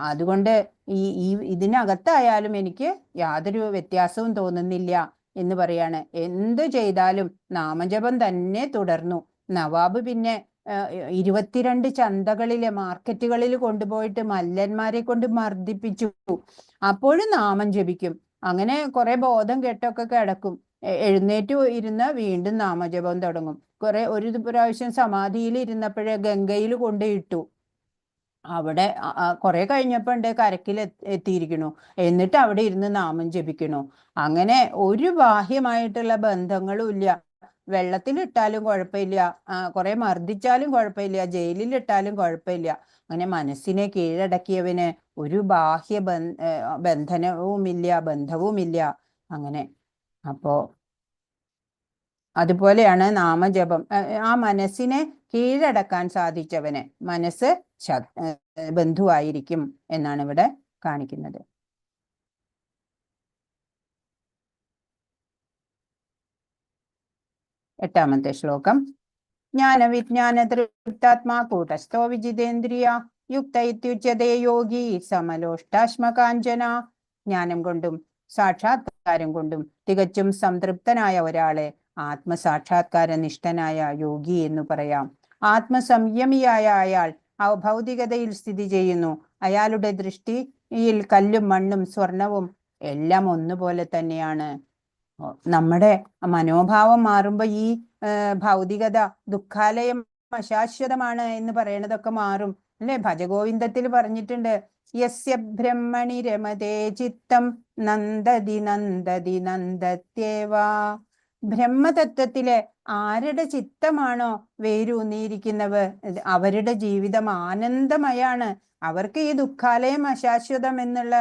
Speaker 4: അതുകൊണ്ട് ഈ ഇതിനകത്തായാലും എനിക്ക് യാതൊരു വ്യത്യാസവും തോന്നുന്നില്ല എന്ന് പറയാണ്. എന്തു ചെയ്താലും നാമജപം തന്നെ തുടർന്നു. നവാബ് പിന്നെ 22 ചന്തകളിലെ മാർക്കറ്റുകളിൽ കൊണ്ടുപോയിട്ട് മല്ലന്മാരെ കൊണ്ട് മർദ്ദിപ്പിച്ചു. അപ്പോഴും നാമം ജപിക്കും. അങ്ങനെ കുറെ ബോധം കെട്ടൊക്കെ കിടക്കും. എഴുന്നേറ്റ് ഇരുന്ന് വീണ്ടും നാമജപം തുടങ്ങും. ഒരു പ്രാവശ്യം സമാധിയിൽ ഇരുന്നപ്പോഴേ ഗംഗയിൽ കൊണ്ടിട്ടു. അവിടെ കുറെ കഴിഞ്ഞപ്പോ ഉണ്ട് കരക്കിൽ എത്തിയിരിക്കണു. എന്നിട്ട് അവിടെ ഇരുന്ന് നാമം ജപിക്കണു. അങ്ങനെ ഒരു ബാഹ്യമായിട്ടുള്ള ബന്ധങ്ങളും ഇല്ല. വെള്ളത്തിലിട്ടാലും കുഴപ്പമില്ല, കുറെ മർദ്ദിച്ചാലും കുഴപ്പമില്ല, ജയിലിലിട്ടാലും കുഴപ്പമില്ല. അങ്ങനെ മനസ്സിനെ കീഴടക്കിയവന് ഒരു ബാഹ്യ ബന്ധനവുമില്ല, ബന്ധവുമില്ല. അങ്ങനെ അപ്പോ അതുപോലെയാണ് നാമജപം. ആ മനസ്സിനെ കീഴടക്കാൻ സാധിച്ചവന് മനസ്സ് ബന്ധുവായിരിക്കും എന്നാണ് ഇവിടെ കാണിക്കുന്നത്. എട്ടാമത്തെ ശ്ലോകം. ജ്ഞാനവിജ്ഞാന തൃപ്താത്മാ കൂട്ടസ്ഥോ വിജിതേന്ദ്രിയ യുക്ത ഇത്യുച്യതേ യോഗി സമലോഷ്ടാശ്മകാഞ്ചന. ജ്ഞാനം കൊണ്ടും സാക്ഷാത്കാരം കൊണ്ടും തികച്ചും സംതൃപ്തനായ ഒരാളെ ആത്മസാക്ഷാത്കാര നിഷ്ഠനായ യോഗി എന്ന് പറയാം. ആത്മസംയമിയായ അയാൾ ഭൗതികതയിൽ സ്ഥിതി ചെയ്യുന്നു. അയാളുടെ ദൃഷ്ടിയിൽ കല്ലും മണ്ണും സ്വർണവും എല്ലാം ഒന്നുപോലെ തന്നെയാണ്. നമ്മുടെ മനോഭാവം മാറുമ്പോ ഈ ഭൗതികത ദുഃഖാലയം അശാശ്വതമാണ് എന്ന് പറയണതൊക്കെ മാറും അല്ലെ. ഭജഗോവിന്ദത്തിൽ പറഞ്ഞിട്ടുണ്ട്, യസ്യ ബ്രഹ്മണി രമതേ ചിത്തം നന്ദതി നന്ദതി നന്ദത്യേവാ. ബ്രഹ്മതത്വത്തില് ആരുടെ ചിത്തമാണോ വേരൂന്നിയിരിക്കുന്നവ അവരുടെ ജീവിതം ആനന്ദമയാണ്. അവർക്ക് ഈ ദുഃഖാലയം അശാശ്വതം എന്നുള്ള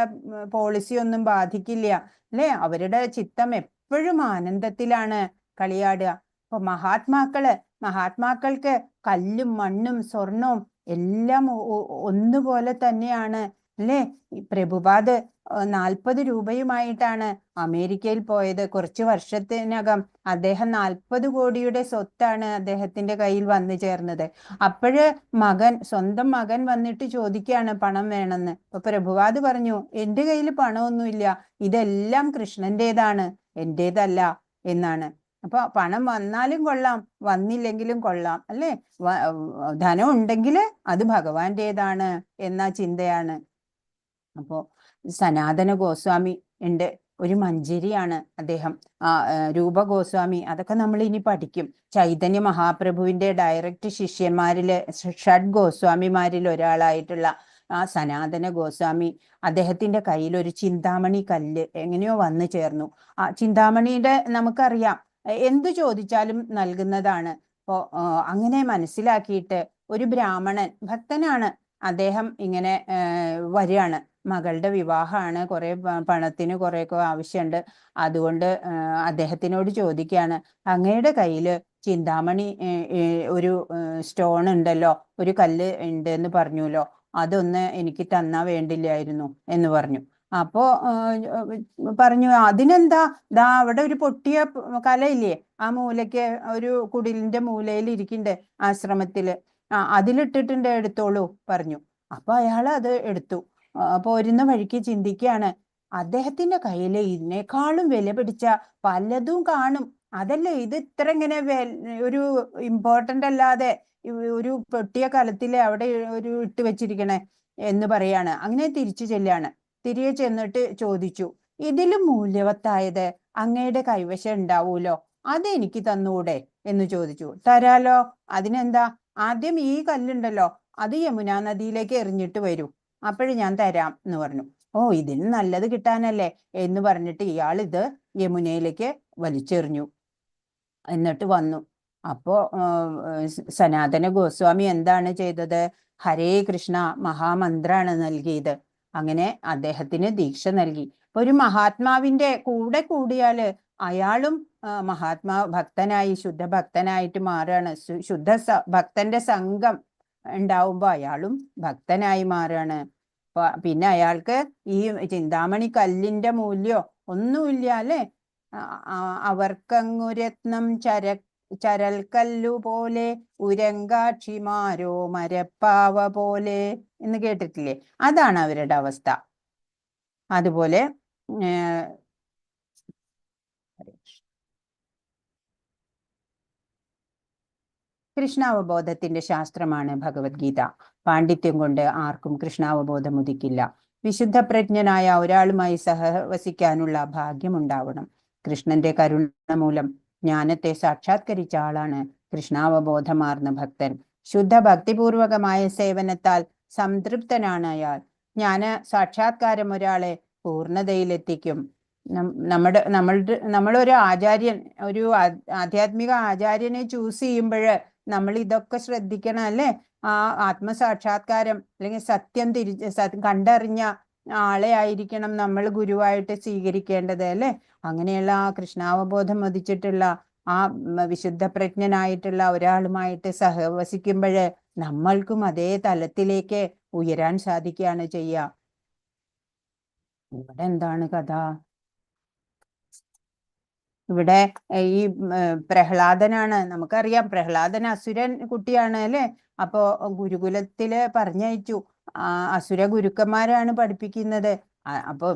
Speaker 4: പോളിസി ഒന്നും ബാധിക്കില്ല അല്ലെ. അവരുടെ ചിത്തം എപ്പോഴും ആനന്ദത്തിലാണ് കളിയാടുക. അപ്പൊ മഹാത്മാക്കൾക്ക് കല്ലും മണ്ണും സ്വർണവും എല്ലാം ഒന്നുപോലെ തന്നെയാണ് അല്ലെ. പ്രഭുപാദ് 40 രൂപയുമായിട്ടാണ് അമേരിക്കയിൽ പോയത്. കുറച്ച് വർഷത്തിനകം അദ്ദേഹം 40 കോടിയുടെ സ്വത്താണ് അദ്ദേഹത്തിന്റെ കയ്യിൽ വന്നു ചേർന്നത്. അപ്പോഴ് സ്വന്തം മകൻ വന്നിട്ട് ചോദിക്കുകയാണ് പണം വേണമെന്ന്. അപ്പൊ പ്രഭുപാദ് പറഞ്ഞു, എന്റെ കയ്യിൽ പണമൊന്നുമില്ല, ഇതെല്ലാം കൃഷ്ണന്റേതാണ്, എന്റേതല്ല എന്നാണ്. അപ്പൊ പണം വന്നാലും കൊള്ളാം, വന്നില്ലെങ്കിലും കൊള്ളാം അല്ലെ. ധനം ഉണ്ടെങ്കിൽ അത് ഭഗവാന്റേതാണ് എന്ന ചിന്തയാണ്. അപ്പോ സനാതന ഗോസ്വാമി ഉണ്ട്, ഒരു മഞ്ജരിയാണ് അദ്ദേഹം. രൂപ ഗോസ്വാമി, അതൊക്കെ നമ്മൾ ഇനി പഠിക്കും. ചൈതന്യ മഹാപ്രഭുവിന്റെ ഡയറക്റ്റ് ശിഷ്യന്മാരില് ഷഡ് ഗോസ്വാമിമാരിൽ ഒരാളായിട്ടുള്ള സനാതന ഗോസ്വാമി, അദ്ദേഹത്തിന്റെ കയ്യിൽ ഒരു ചിന്താമണി കല്ല് എങ്ങനെയോ വന്നു ചേർന്നു. ചിന്താമണിയുടെ നമുക്കറിയാം എന്തു ചോദിച്ചാലും നൽകുന്നതാണ്. അപ്പോ അങ്ങനെ മനസ്സിലാക്കിയിട്ട് ഒരു ബ്രാഹ്മണൻ ഭക്തനാണ്, അദ്ദേഹം ഇങ്ങനെ വരികയാണ്. മകളുടെ വിവാഹമാണ്, കുറെ പണത്തിന് കുറെയൊക്കെ ആവശ്യമുണ്ട്. അതുകൊണ്ട് അദ്ദേഹത്തിനോട് ചോദിക്കുകയാണ്, അങ്ങയുടെ കയ്യില് ചിന്താമണി ഒരു സ്റ്റോൺ ഉണ്ടല്ലോ, ഒരു കല്ല് ഉണ്ട് എന്ന് പറഞ്ഞുല്ലോ, അതൊന്ന് എനിക്ക് തന്നാ വേണ്ടില്ലായിരുന്നു എന്ന് പറഞ്ഞു. അപ്പോ പറഞ്ഞു, അതിനെന്താ, ദാ അവിടെ ഒരു പൊട്ടിയ കലയില്ലേ, ആ മൂലയ്ക്ക് ഒരു കുടിലിന്റെ മൂലയിൽ ഇരിക്കണ്ടേ ആശ്രമത്തില്, അതിലിട്ടിട്ടുണ്ട്, എടുത്തോളൂ പറഞ്ഞു. അപ്പൊ അയാൾ അത് എടുത്തു. പോരുന്ന വഴിക്ക് ചിന്തിക്കുകയാണ്, അദ്ദേഹത്തിന്റെ കയ്യില് ഇതിനേക്കാളും വില പിടിച്ച പലതും കാണും, അതല്ലേ ഇത് ഇത്ര ഇങ്ങനെ ഒരു ഇമ്പോർട്ടന്റ് അല്ലാതെ ഒരു പൊട്ടിയ കലത്തില് അവിടെ ഒരു ഇട്ട് വെച്ചിരിക്കണേ എന്ന് പറയാണ്. അങ്ങനെ തിരിച്ചു ചെല്ലാണ്. തിരികെ ചെന്നിട്ട് ചോദിച്ചു, ഇതിലും മൂല്യവത്തായത് അങ്ങയുടെ കൈവശം ഉണ്ടാവൂലോ, അതെനിക്ക് തന്നൂടെ എന്ന് ചോദിച്ചു. തരാലോ, അതിനെന്താ, ആദ്യം ഈ കല്ലുണ്ടല്ലോ അത് യമുനാ നദിയിലേക്ക് എറിഞ്ഞിട്ട് വരൂ, അപ്പോഴും ഞാൻ തരാം എന്ന് പറഞ്ഞു. ഓ, ഇതിന് നല്ലത് കിട്ടാനല്ലേ എന്ന് പറഞ്ഞിട്ട് ഇയാൾ ഇത് യമുനയിലേക്ക് വലിച്ചെറിഞ്ഞു. എന്നിട്ട് വന്നു. അപ്പോ സനാതന ഗോസ്വാമി എന്താണ് ചെയ്തത്? ഹരേ കൃഷ്ണ മഹാമന്ത്രാണ് നൽകിയത്. അങ്ങനെ അദ്ദേഹത്തിന് ദീക്ഷ നൽകി. ഒരു മഹാത്മാവിന്റെ കൂടെ കൂടിയാല് അയാളും മഹാത്മാ ഭക്തനായി ശുദ്ധഭക്തനായിട്ട് മാറുകയാണ്. ശുദ്ധ ഭക്തന്റെ സംഘം ഉണ്ടാവുമ്പോ അയാളും ഭക്തനായി മാറുകയാണ്. പിന്നെ അയാൾക്ക് ഈ ചിന്താമണി കല്ലിന്റെ മൂല്യോ ഒന്നുമില്ല അല്ലെ. അവർക്കങ്ങുരത്നം ചരൽക്കല്ലു പോലെ ഉരങ്കാക്ഷിമാരോ മരപ്പാവ പോലെ എന്ന് കേട്ടിട്ടില്ലേ? അതാണ് അവരുടെ അവസ്ഥ. അതുപോലെ കൃഷ്ണാവബോധത്തിന്റെ ശാസ്ത്രമാണ് ഭഗവത്ഗീത. പാണ്ഡിത്യം കൊണ്ട് ആർക്കും കൃഷ്ണാവബോധം ഉദിക്കില്ല. വിശുദ്ധ പ്രജ്ഞനായ ഒരാളുമായി സഹവസിക്കാനുള്ള ഭാഗ്യമുണ്ടാവണം. കൃഷ്ണന്റെ കരുണ മൂലം ജ്ഞാനത്തെ സാക്ഷാത്കരിച്ച ആളാണ് കൃഷ്ണാവബോധമാർന്ന ഭക്തൻ. ശുദ്ധ ഭക്തിപൂർവകമായ സേവനത്താൽ സംതൃപ്തനാണ് അയാൾ. ജ്ഞാന സാക്ഷാത്കാരം ഒരാളെ പൂർണ്ണതയിലെത്തിക്കും. നമ്മളൊരു ആചാര്യൻ, ഒരു ആധ്യാത്മിക ആചാര്യനെ ചൂസ് ചെയ്യുമ്പോൾ നമ്മൾ ഇതൊക്കെ ശ്രദ്ധിക്കണം അല്ലേ. ആ ആത്മസാക്ഷാത്കാരം അല്ലെങ്കിൽ സത്യം കണ്ടറിഞ്ഞ ആളെ ആയിരിക്കണം നമ്മൾ ഗുരുവായിട്ട് സ്വീകരിക്കേണ്ടത് അല്ലെ. അങ്ങനെയുള്ള ആ കൃഷ്ണാവബോധം വധിച്ചിട്ടുള്ള ആ വിശുദ്ധ പ്രജ്ഞനായിട്ടുള്ള ഒരാളുമായിട്ട് സഹവസിക്കുമ്പോൾ നമ്മൾക്കും അതേ തലത്തിലേക്ക് ഉയരാൻ സാധിക്കുകയാണ് ചെയ്യുക. ഇവിടെ എന്താണ് കഥ? ഇവിടെ ഈ പ്രഹ്ലാദനാണ്, നമുക്കറിയാം പ്രഹ്ലാദൻ അസുരൻ കുട്ടിയാണ് അല്ലെ. അപ്പോ ഗുരുകുലത്തില് പറഞ്ഞയച്ചു. അസുര ഗുരുക്കന്മാരാണ് പഠിപ്പിക്കുന്നത്. അപ്പൊ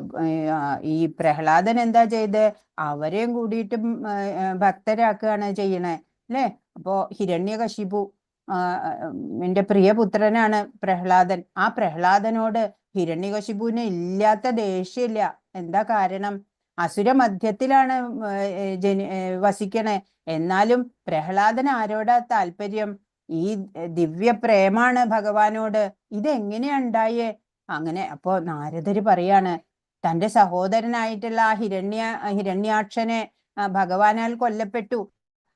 Speaker 4: ഈ പ്രഹ്ലാദൻ എന്താ ചെയ്ത്, അവരെയും കൂടിയിട്ടും ഭക്തരാക്കുകയാണ് ചെയ്യണേ അല്ലെ. അപ്പോ ഹിരണ്യകശിപു എന്റെ പ്രിയപുത്രനാണ് പ്രഹ്ലാദൻ. ആ പ്രഹ്ലാദനോട് ഹിരണ്യകശിപുവിന് ഇല്ലാത്ത ദേഷ്യമില്ല. എന്താ കാരണം? അസുര മധ്യത്തിലാണ് വസിക്കണേ. എന്നാലും പ്രഹ്ലാദൻ ആരോടാ താല്പര്യം? ഈ ദിവ്യ പ്രേമാണ് ഭഗവാനോട്. ഇതെങ്ങനെയാ ഉണ്ടായേ? അങ്ങനെ അപ്പോ നാരദര് പറയാണ്, തന്റെ സഹോദരനായിട്ടുള്ള ആ ഹിരണ്യാക്ഷനെ ഭഗവാനാൽ കൊല്ലപ്പെട്ടു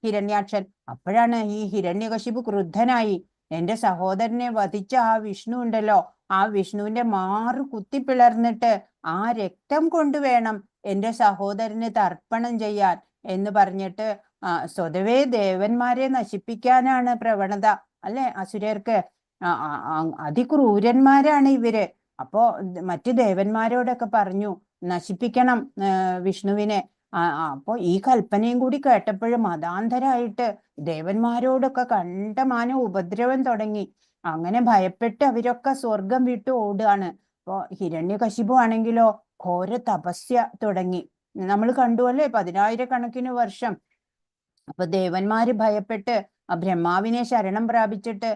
Speaker 4: ഹിരണ്യാക്ഷൻ. അപ്പോഴാണ് ഈ ഹിരണ്യകശിപു ക്രുദ്ധനായി, എന്റെ സഹോദരനെ വധിച്ച ആ വിഷ്ണു ഉണ്ടല്ലോ, ആ വിഷ്ണുവിന്റെ മാറു കുത്തിപ്പിളർന്നിട്ട് ആ രക്തം കൊണ്ടുവേണം എന്റെ സഹോദരന് തർപ്പണം ചെയ്യാൻ എന്ന് പറഞ്ഞിട്ട് സ്വതവേ ദേവന്മാരെ നശിപ്പിക്കാനാണ് പ്രവണത അല്ലെ അസുരർക്ക്. അതിക്രൂരന്മാരാണ് ഇവര്. അപ്പോ മറ്റു ദേവന്മാരോടൊക്കെ പറഞ്ഞു നശിപ്പിക്കണം വിഷ്ണുവിനെ. അപ്പോ ഈ കൽപ്പനയും കൂടി കേട്ടപ്പോഴും മതാന്തരായിട്ട് ദേവന്മാരോടൊക്കെ കണ്ടമാനം ഉപദ്രവം തുടങ്ങി. അങ്ങനെ ഭയപ്പെട്ട് അവരൊക്കെ സ്വർഗം വിട്ടു ഓടുകയാണ്. അപ്പോ ഹിരണ്യകശിപു ആണെങ്കിലോ ഘോര തപസ്യ തുടങ്ങി. നമ്മൾ കണ്ടു അല്ലേ, 10,000 വർഷം. അപ്പൊ ദേവന്മാര് ഭയപ്പെട്ട് ബ്രഹ്മാവിനെ ശരണം പ്രാപിച്ചിട്ട്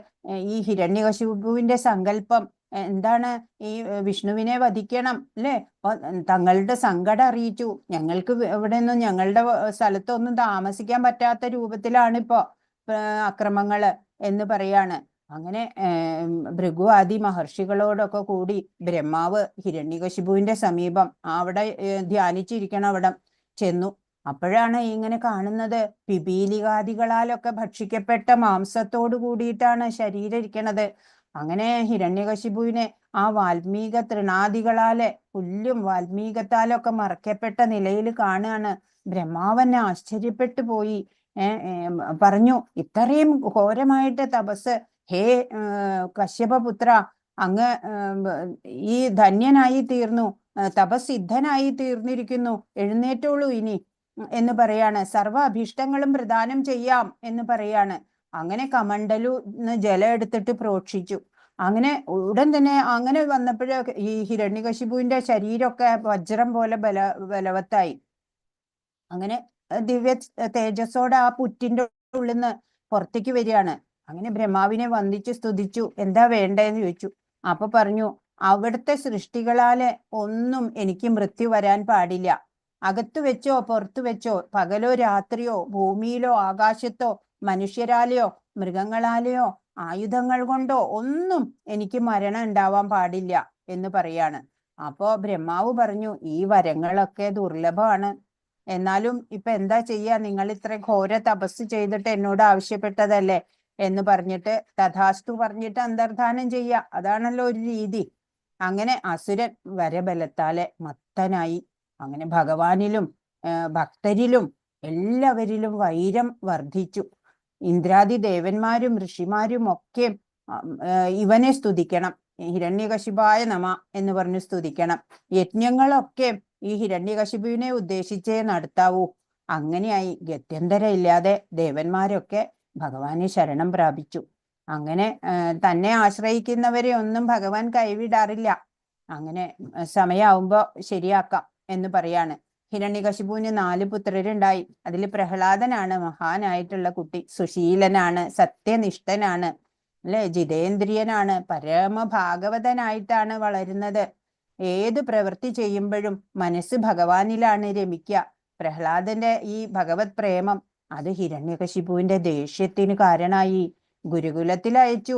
Speaker 4: ഈ ഹിരണ്യകശിപുവിന്റെ സങ്കല്പം എന്താണ്? ഈ വിഷ്ണുവിനെ വധിക്കണം അല്ലെ. അപ്പൊ തങ്ങളുടെ സങ്കടം അറിയിച്ചു. ഞങ്ങൾക്ക് ഇവിടെ നിന്നും ഞങ്ങളുടെ സ്ഥലത്തൊന്നും താമസിക്കാൻ പറ്റാത്ത രൂപത്തിലാണ് ഇപ്പോ അക്രമങ്ങള് എന്ന് പറയാണ്. അങ്ങനെ ഭൃഗു ആദി മഹർഷികളോടൊക്കെ കൂടി ബ്രഹ്മാവ് ഹിരണ്യകശിപുവിന്റെ സമീപം അവിടെ ധ്യാനിച്ചിരിക്കണം അവിടെ ചെന്നു. അപ്പോഴാണ് ഇങ്ങനെ കാണുന്നത്, പിപീലികാദികളാലൊക്കെ ഭക്ഷിക്കപ്പെട്ട മാംസത്തോട് കൂടിയിട്ടാണ് ശരീരം ഇരിക്കണത്. അങ്ങനെ ഹിരണ്യകശിപുവിനെ ആ വാൽമീക തൃണാദികളാലെ പുല്ലും വാൽമീകത്താലൊക്കെ മറക്കപ്പെട്ട നിലയിൽ കാണുകയാണ്. ബ്രഹ്മാവന്നെ ആശ്ചര്യപ്പെട്ടു പോയി. പറഞ്ഞു, ഇത്രയും ഘോരമായിട്ട് തപസ്, ഹേ കശ്യപപുത്ര, അങ്ങ് ഈ ധന്യനായി തീർന്നു. തപസിദ്ധനായി തീർന്നിരിക്കുന്നു, എഴുന്നേറ്റോളൂ ഇനി എന്ന് പറയാണ്. സർവ്വ അഭീഷ്ടങ്ങളും പ്രദാനം ചെയ്യാം എന്ന് പറയാണ്. അങ്ങനെ കമണ്ഡലു ജലം എടുത്തിട്ട് പ്രോക്ഷിച്ചു. അങ്ങനെ ഉടൻ തന്നെ അങ്ങനെ വന്നപ്പോഴേ ഈ ഹിരണ്യകശിപുവിന്റെ ശരീരമൊക്കെ വജ്രം പോലെ ബലവത്തായി. അങ്ങനെ ദിവ്യ തേജസ്സോടെ ആ പുറ്റിന്റെ ഉള്ളിൽ നിന്ന് പുറത്തേക്ക് വരികയാണ്. അങ്ങനെ ബ്രഹ്മാവിനെ വന്ദിച്ചു സ്തുതിച്ചു. എന്താ വേണ്ടതെന്ന് ചോദിച്ചു. അപ്പൊ പറഞ്ഞു, അവിടുത്തെ സൃഷ്ടികളാല് ഒന്നും എനിക്ക് മൃത്യു വരാൻ പാടില്ല. അകത്തു വെച്ചോ പുറത്തു വെച്ചോ, പകലോ രാത്രിയോ, ഭൂമിയിലോ ആകാശത്തോ, മനുഷ്യരാലെയോ മൃഗങ്ങളാലെയോ ആയുധങ്ങൾ കൊണ്ടോ ഒന്നും എനിക്ക് മരണം ഉണ്ടാവാൻ പാടില്ല എന്ന് പറയാണ്. അപ്പോ ബ്രഹ്മാവ് പറഞ്ഞു, ഈ വരങ്ങളൊക്കെ ദുർലഭമാണ്. എന്നാലും ഇപ്പൊ എന്താ ചെയ്യാ, നിങ്ങൾ ഇത്ര ഘോര തപസ് ചെയ്തിട്ട് എന്നോട് ആവശ്യപ്പെട്ടതല്ലേ എന്ന് പറഞ്ഞിട്ട് തഥാസ്തു പറഞ്ഞിട്ട് അന്തർധാനം ചെയ്യുക. അതാണല്ലോ ഒരു രീതി. അങ്ങനെ അസുരൻ വരബലത്താലെ മത്തനായി. അങ്ങനെ ഭഗവാനിലും ഭക്തരിലും എല്ലാവരിലും വൈരം വർദ്ധിച്ചു. ഇന്ദ്രാദി ദേവന്മാരും ഋഷിമാരും ഒക്കെ ഇവനെ സ്തുതിക്കണം. ഹിരണ്യകശിപായ നമ എന്ന് പറഞ്ഞു സ്തുതിക്കണം. യജ്ഞങ്ങളൊക്കെ ഈ ഹിരണ്യകശിപുവിനെ ഉദ്ദേശിച്ചേ നടത്താവൂ. അങ്ങനെയായി ഗത്യന്തരം ഇല്ലാതെ ദേവന്മാരൊക്കെ ഭഗവാനെ ശരണം പ്രാപിച്ചു. അങ്ങനെ തന്നെ ആശ്രയിക്കുന്നവരെ ഒന്നും ഭഗവാൻ കൈവിടാറില്ല. അങ്ങനെ സമയാവുമ്പോ ശരിയാക്കാം എന്ന് പറയാണ്. ഹിരണ്യകശിപുവിന് 4 പുത്രരുണ്ടായി. അതിൽ പ്രഹ്ലാദനാണ് മഹാനായിട്ടുള്ള കുട്ടി. സുശീലനാണ്, സത്യനിഷ്ഠനാണ്, അല്ലെ, ജിതേന്ദ്രിയനാണ്, പരമഭാഗവതനായിട്ടാണ് വളരുന്നത്. ഏത് പ്രവൃത്തി ചെയ്യുമ്പോഴും മനസ്സ് ഭഗവാനിലാണ് രമിക്കുക. പ്രഹ്ലാദന്റെ ഈ ഭഗവത് പ്രേമം അത് ഹിരണ്യകശിപുവിന്റെ ദേഷ്യത്തിന് കാരണമായി. ഗുരുകുലത്തിൽ അയച്ചു.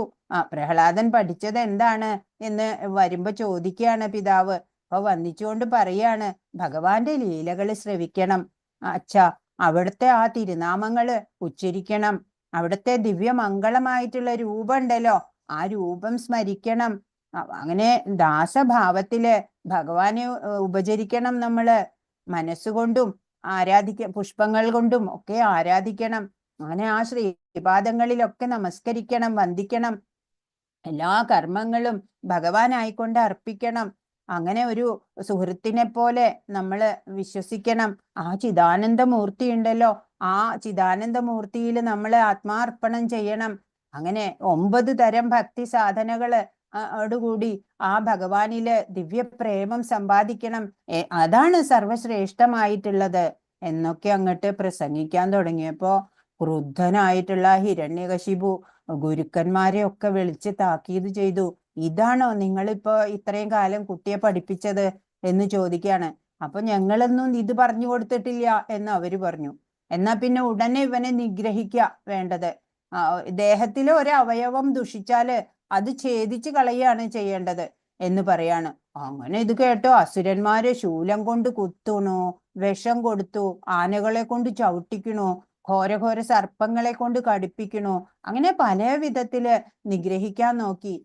Speaker 4: പ്രഹ്ലാദൻ പഠിച്ചത് എന്താണ് എന്ന് വരുമ്പോ ചോദിക്കുകയാണ് പിതാവ്. അപ്പൊ വന്നിച്ചുകൊണ്ട് പറയാണ്, ഭഗവാന്റെ ലീലകൾ ശ്രവിക്കണം അച്ഛാ, അവിടുത്തെ ആ തിരുനാമങ്ങള് ഉച്ചരിക്കണം, അവിടുത്തെ ദിവ്യമംഗളമായിട്ടുള്ള രൂപം ഉണ്ടല്ലോ ആ രൂപം സ്മരിക്കണം. അങ്ങനെ ദാസഭാവത്തില് ഭഗവാനെ ഉപചരിക്കണം. നമ്മള് മനസ്സുകൊണ്ടും പുഷ്പങ്ങൾ കൊണ്ടും ഒക്കെ ആരാധിക്കണം. അങ്ങനെ ആ ശ്രീപാദങ്ങളിലൊക്കെ നമസ്കരിക്കണം, വന്ദിക്കണം. എല്ലാ കർമ്മങ്ങളും ഭഗവാനായിക്കൊണ്ട് അർപ്പിക്കണം. അങ്ങനെ ഒരു സുഹൃത്തിനെ പോലെ നമ്മള് വിശ്വസിക്കണം. ആ ചിദാനന്ദമൂർത്തി ഉണ്ടല്ലോ, ആ ചിദാനന്ദമൂർത്തിയിൽ നമ്മള് ആത്മാർപ്പണം ചെയ്യണം. അങ്ങനെ 9 തരം ഭക്തി സാധനകള് ഓടുകൂടി ആ ഭഗവാനില് ദിവ്യപ്രേമം സമ്പാദിക്കണം. അതാണ് സർവശ്രേഷ്ഠമായിട്ടുള്ളത് എന്നൊക്കെ അങ്ങോട്ട് പ്രസംഗിക്കാൻ തുടങ്ങിയപ്പോ ക്രുദ്ധനായിട്ടുള്ള ഹിരണ്യകശിപു ഗുരുക്കന്മാരെ ഒക്കെ വിളിച്ച് താക്കീത് ചെയ്തു. ഇതാണോ നിങ്ങളിപ്പോ ഇത്രയും കാലം കുട്ടിയെ പഠിപ്പിച്ചത് എന്ന് ചോദിക്കാണ്. അപ്പൊ ഞങ്ങളൊന്നും ഇത് പറഞ്ഞു കൊടുത്തിട്ടില്ല എന്ന് അവര് പറഞ്ഞു. എന്നാ പിന്നെ ഉടനെ ഇവനെ നിഗ്രഹിക്കുക വേണ്ടത്. ദേഹത്തിലെ ഒരു അവയവം ദുഷിച്ചാല് അത് ഛേദിച്ച് കളയാണ് ചെയ്യേണ്ടത് എന്ന് പറയാണ്. അങ്ങനെ ഇത് കേട്ടോ അസുരന്മാരെ ശൂലം കൊണ്ട് കുത്തുണു, വിഷം കൊടുത്തു, ആനകളെ കൊണ്ട് ചവിട്ടിക്കണു, ഘോരഘോര സർപ്പങ്ങളെ കൊണ്ട് കടിപ്പിക്കണു. അങ്ങനെ പല വിധത്തില് നിഗ്രഹിക്കാൻ നോക്കി.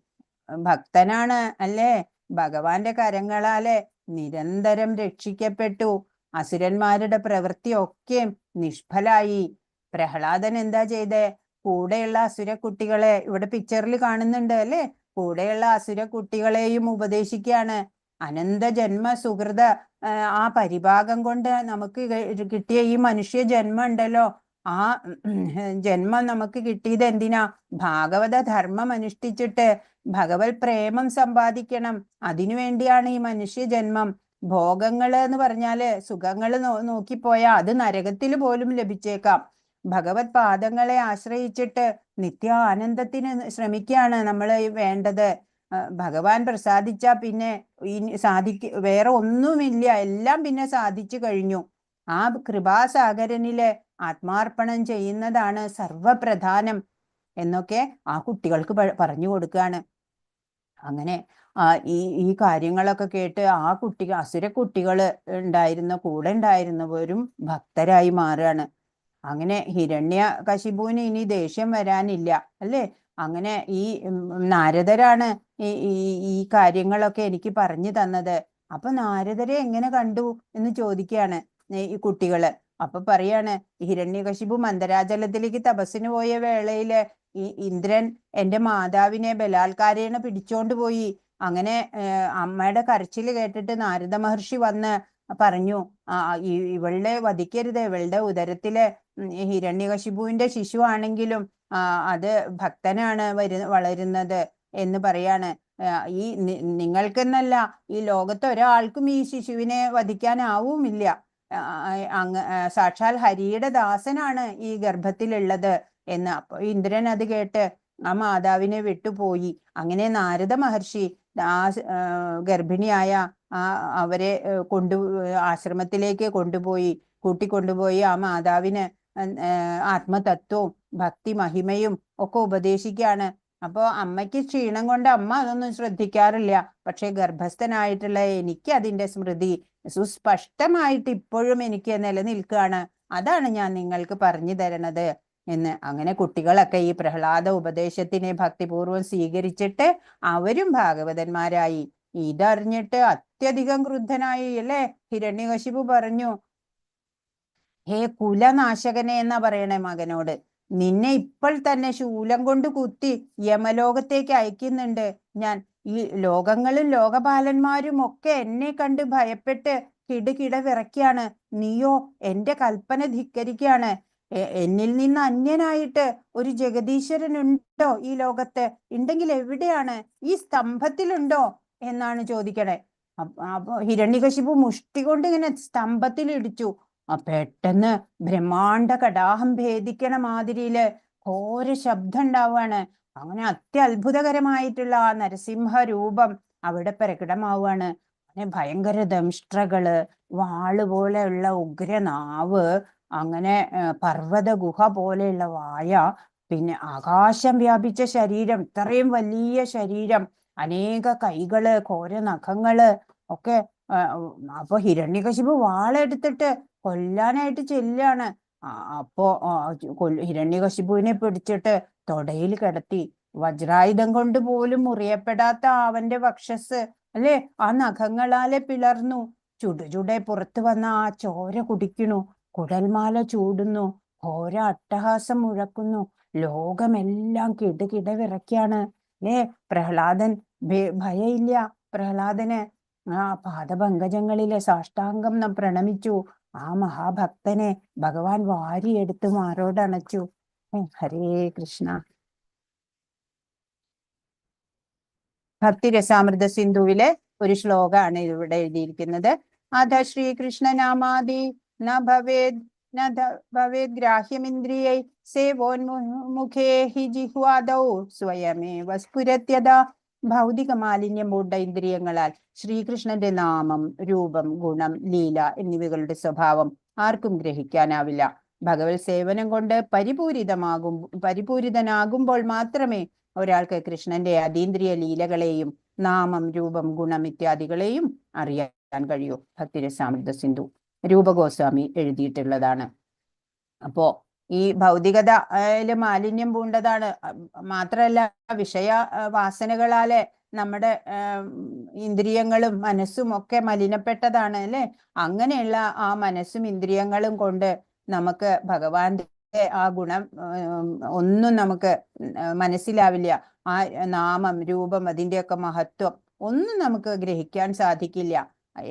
Speaker 4: ഭക്തനാണ് അല്ലേ, ഭഗവാന്റെ കരങ്ങളാലെ നിരന്തരം രക്ഷിക്കപ്പെട്ടു. അസുരന്മാരുടെ പ്രവൃത്തിയൊക്കെ നിഷ്ഫലായി. പ്രഹ്ലാദൻ എന്താ ചെയ്തേ, കൂടെയുള്ള അസുരക്കുട്ടികളെ ഇവിടെ പിക്ചറിൽ കാണുന്നുണ്ട് അല്ലെ, കൂടെയുള്ള അസുരക്കുട്ടികളെയും ഉപദേശിക്കുകയാണ്. അനന്ത ജന്മ സുഹൃത ആ പരിഭാഗം കൊണ്ട് നമുക്ക് കിട്ടിയ ഈ മനുഷ്യ ജന്മം ഉണ്ടല്ലോ, ആ ജന്മം നമുക്ക് കിട്ടിയത് എന്തിനാ? ഭാഗവത ധർമ്മം അനുഷ്ഠിച്ചിട്ട് ഭഗവത് പ്രേമം സമ്പാദിക്കണം. അതിനു വേണ്ടിയാണ് ഈ മനുഷ്യ ജന്മം. ഭോഗങ്ങള് എന്ന് പറഞ്ഞാല് സുഖങ്ങള് നോക്കിപ്പോയാ അത് നരകത്തിൽ പോലും ലഭിച്ചേക്കാം. ഭഗവത് പാദങ്ങളെ ആശ്രയിച്ചിട്ട് നിത്യ ആനന്ദത്തിന് ശ്രമിക്കുകയാണ് നമ്മൾ വേണ്ടത്. ഭഗവാൻ പ്രസാദിച്ചാ പിന്നെ വേറെ ഒന്നുമില്ല, എല്ലാം പിന്നെ സാധിച്ചു കഴിഞ്ഞു. ആ കൃപാസാഗരനില് ആത്മാർപ്പണം ചെയ്യുന്നതാണ് സർവപ്രധാനം എന്നൊക്കെ ആ കുട്ടികൾക്ക് പറഞ്ഞു കൊടുക്കുകയാണ്. അങ്ങനെ ഈ കാര്യങ്ങളൊക്കെ കേട്ട് ആ അസുരക്കുട്ടികള് കൂടെ ഉണ്ടായിരുന്നവരും ഭക്തരായി മാറുകയാണ്. അങ്ങനെ ഹിരണ്യകശിപുവിന് ഇനി ദേഷ്യം വരാനില്ല അല്ലേ. അങ്ങനെ ഈ നാരദരാണ് ഈ കാര്യങ്ങളൊക്കെ എനിക്ക് പറഞ്ഞു തന്നത്. അപ്പൊ നാരദരെ എങ്ങനെ കണ്ടു എന്ന് ചോദിക്കുകയാണ് ഈ കുട്ടികള്. അപ്പൊ പറയാണ്, ഹിരണ്യകശിപു മന്ദരാചലത്തിലേക്ക് തപസ്സിന് പോയ വേളയില് ഈ ഇന്ദ്രൻ എന്റെ മാതാവിനെ ബലാത്കാരേണ പിടിച്ചോണ്ട് പോയി. അങ്ങനെ അമ്മയുടെ കരച്ചിൽ കേട്ടിട്ട് നാരദ മഹർഷി വന്ന് പറഞ്ഞു, ഇവളുടെ വധിക്കരുത്, ഇവളുടെ ഉദരത്തിലെ ഹിരണ്യകശിപുവിന്റെ ശിശുവാണെങ്കിലും അത് ഭക്തനാണ് വളരുന്നത് എന്ന് പറയാണ്. ഈ നിങ്ങൾക്കെന്നല്ല, ഈ ലോകത്തെ ഒരാൾക്കും ഈ ശിശുവിനെ വധിക്കാനാവുമില്ല. സാക്ഷാൽ ഹരിയുടെ ദാസനാണ് ഈ ഗർഭത്തിലുള്ളത് എന്ന്. അപ്പൊ ഇന്ദ്രൻ അത് കേട്ട് ആ മാതാവിനെ വിട്ടുപോയി. അങ്ങനെ നാരദ മഹർഷി ആ ഗർഭിണിയായ അവരെ ആശ്രമത്തിലേക്ക് കൂട്ടിക്കൊണ്ടുപോയി ആ മാതാവിന് ആത്മതത്വവും ഭക്തി മഹിമയും ഒക്കെ ഉപദേശിക്കുകയാണ്. അപ്പോ അമ്മയ്ക്ക് ക്ഷീണം കൊണ്ട് അമ്മ അതൊന്നും ശ്രദ്ധിക്കാറില്ല. പക്ഷെ ഗർഭസ്ഥനായിട്ടുള്ള എനിക്ക് അതിന്റെ സ്മൃതി സുസ്പഷ്ടമായിട്ട് ഇപ്പോഴും എനിക്ക് നിലനിൽക്കുകയാണ്. അതാണ് ഞാൻ നിങ്ങൾക്ക് പറഞ്ഞു തരണത് എന്ന്. അങ്ങനെ കുട്ടികളൊക്കെ ഈ പ്രഹ്ലാദ ഉപദേശത്തിനെ ഭക്തിപൂർവ്വം സ്വീകരിച്ചിട്ട് അവരും ഭാഗവതന്മാരായി. ഇതറിഞ്ഞിട്ട് അത്യധികം ക്രുദ്ധനായി അല്ലേ ഹിരണ്യകശിപു പറഞ്ഞു, ഹേ കുലനാശകനെ എന്നാ പറയണേ മകനോട്, നിന്നെ ഇപ്പോൾ തന്നെ ശൂലം കൊണ്ട് കുത്തി യമലോകത്തേക്ക് അയക്കുന്നുണ്ട് ഞാൻ. ഈ ലോകങ്ങളും ലോകപാലന്മാരും ഒക്കെ എന്നെ കണ്ട് ഭയപ്പെട്ട് കിടുകിട വിറയ്ക്കാണ്. നീയോ എന്റെ കൽപ്പന ധിക്കരിക്കാണ്. എന്നിൽ നിന്ന് അന്യനായിട്ട് ഒരു ജഗദീശ്വരൻ ഉണ്ടോ ഈ ലോകത്ത്? ഉണ്ടെങ്കിൽ എവിടെയാണ്? ഈ സ്തംഭത്തിലുണ്ടോ എന്നാണ് ചോദിക്കണേ. അപ്പൊ ഹിരണ്യകശിപു മുഷ്ടി കൊണ്ട് ഇങ്ങനെ സ്തംഭത്തിൽ ഇടിച്ചു. പെട്ടെന്ന് ബ്രഹ്മാണ്ട കടാഹം ഭേദിക്കണ മാതിരിയില് ഘോര ശബ്ദം ഉണ്ടാവുകയാണ്. അങ്ങനെ അത്യത്ഭുതകരമായിട്ടുള്ള ആ നരസിംഹ രൂപം അവിടെ പ്രകടമാവുകയാണ്. അങ്ങനെ ഭയങ്കര ദംഷ്ട്രകള്, വാള് പോലെയുള്ള ഉഗ്രനാവ്, അങ്ങനെ പർവ്വത ഗുഹ പോലെയുള്ള വായ, പിന്നെ ആകാശം വ്യാപിച്ച ശരീരം, ഇത്രയും വലിയ ശരീരം, അനേക കൈകള്, ഘോര നഖങ്ങള് ഒക്കെ. അപ്പൊ ഹിരണ്യകശിപു വാളെടുത്തിട്ട് കൊല്ലാനായിട്ട് ചെല്ലാണ്. അപ്പോ ഹിരണ്യകശിപുവിനെ പിടിച്ചിട്ട് തൊടയിൽ കിടത്തി വജ്രായുധം കൊണ്ട് പോലും മുറിയപ്പെടാത്ത അവന്റെ വക്ഷസ് അല്ലെ ആ നഖങ്ങളാലെ പിളർന്നു. ചുടുചുടെ പുറത്തു വന്ന ആ ചോര കുടിക്കണു. കുടൽമാല ചൂടുന്നു. ഘോര അട്ടഹാസം മുഴക്കുന്നു. ലോകമെല്ലാം കിടുകിട വിറയ്ക്കാണ് അല്ലേ. പ്രഹ്ലാദൻ ഭയയില്ല പ്രഹ്ലാദന്. ആ പാദപങ്കജങ്ങളിലെ സാഷ്ടാംഗം പ്രണമിച്ചു. ആ മഹാഭക്തനെ ഭഗവാൻ വാരിയെടുത്ത് മാറോടണച്ചു. ഹരേ കൃഷ്ണ. ഭക്തിരസാമൃത സിന്ധുവിലെ ഒരു ശ്ലോകമാണ് ഇവിടെ എഴുതിയിരിക്കുന്നത്. അധ ശ്രീകൃഷ്ണനാമാദി ന ഭവേദ് ഗ്രാഹ്യമിന്ദ്രിയൈ സേവോന്മുഖേ ഹി ജിഹ്വാദൗ സ്വയമേവ സ്ഫുരത്യതാ. ഭൗതിക മാലിന്യം മൂണ്ട ഇന്ദ്രിയങ്ങളാൽ ശ്രീകൃഷ്ണന്റെ നാമം, രൂപം, ഗുണം, ലീല എന്നിവകളുടെ സ്വഭാവം ആർക്കും ഗ്രഹിക്കാനാവില്ല. ഭഗവത് സേവനം കൊണ്ട് പരിപൂരിതനാകുമ്പോൾ മാത്രമേ ഒരാൾക്ക് കൃഷ്ണന്റെ അതീന്ദ്രിയ ലീലകളെയും നാമം, രൂപം, ഗുണം ഇത്യാദികളെയും അറിയാൻ കഴിയൂ. ഭക്തിരസാമൃത സിന്ധു രൂപഗോസ്വാമി എഴുതിയിട്ടുള്ളതാണ്. അപ്പോ ഈ ഭൗതികത മാലിന്യം പൂണ്ടതാണ്. മാത്രമല്ല വിഷയ വാസനകളാലെ നമ്മുടെ ഇന്ദ്രിയങ്ങളും മനസ്സും ഒക്കെ മലിനപ്പെട്ടതാണ് അല്ലെ. അങ്ങനെയുള്ള ആ മനസ്സും ഇന്ദ്രിയങ്ങളും കൊണ്ട് നമുക്ക് ഭഗവാന്റെ ആ ഗുണം ഒന്നും നമുക്ക് മനസ്സിലാവില്ല. ആ നാമം, രൂപം, അതിൻ്റെയൊക്കെ മഹത്വം ഒന്നും നമുക്ക് ഗ്രഹിക്കാൻ സാധിക്കില്ല.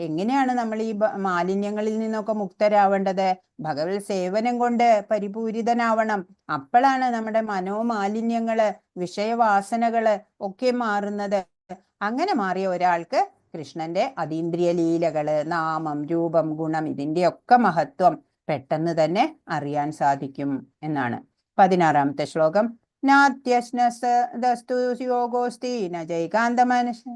Speaker 4: എങ്ങനെയാണ് നമ്മൾ ഈ മാലിന്യങ്ങളിൽ നിന്നൊക്കെ മുക്തരാവേണ്ടത്? ഭഗവത് സേവനം കൊണ്ട് പരിപൂരിതനാവണം. അപ്പോഴാണ് നമ്മുടെ മനോമാലിന്യങ്ങള്, വിഷയവാസനകള് ഒക്കെ മാറുന്നത്. അങ്ങനെ മാറിയ ഒരാൾക്ക് കൃഷ്ണന്റെ അതീന്ദ്രിയ ലീലകള്, നാമം, രൂപം, ഗുണം ഇതിന്റെയൊക്കെ മഹത്വം പെട്ടെന്ന് തന്നെ അറിയാൻ സാധിക്കും എന്നാണ്. 16ാമത്തെ ശ്ലോകം. നാത്യസ്നസ്തു യോഗോസ്തി ന ജൈകാന്ത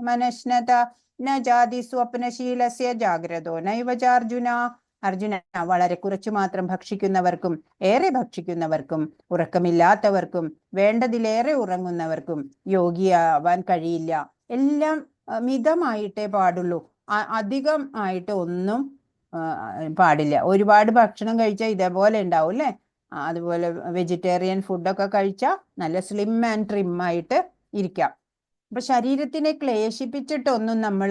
Speaker 4: മനശ്നത ന ജാതി സ്വപ്നശീലസ്യ ജാഗ്രതോ നൈവചാർജുന. അർജുന, വളരെ കുറച്ചു മാത്രം ഭക്ഷിക്കുന്നവർക്കും ഏറെ ഭക്ഷിക്കുന്നവർക്കും ഉറക്കമില്ലാത്തവർക്കും വേണ്ടതിലേറെ ഉറങ്ങുന്നവർക്കും യോഗിയാവാൻ കഴിയില്ല. എല്ലാം മിതമായിട്ടേ പാടുള്ളൂ. അധികം ആയിട്ട് ഒന്നും പാടില്ല. ഒരുപാട് ഭക്ഷണം കഴിച്ചാൽ ഇതേപോലെ ഉണ്ടാവും അല്ലേ. അതുപോലെ വെജിറ്റേറിയൻ ഫുഡൊക്കെ കഴിച്ചാൽ നല്ല സ്ലിം ആൻഡ് ട്രിം ആയിട്ട് ഇരിക്കാം. അപ്പൊ ശരീരത്തിനെ ക്ലേശിപ്പിച്ചിട്ടൊന്നും നമ്മൾ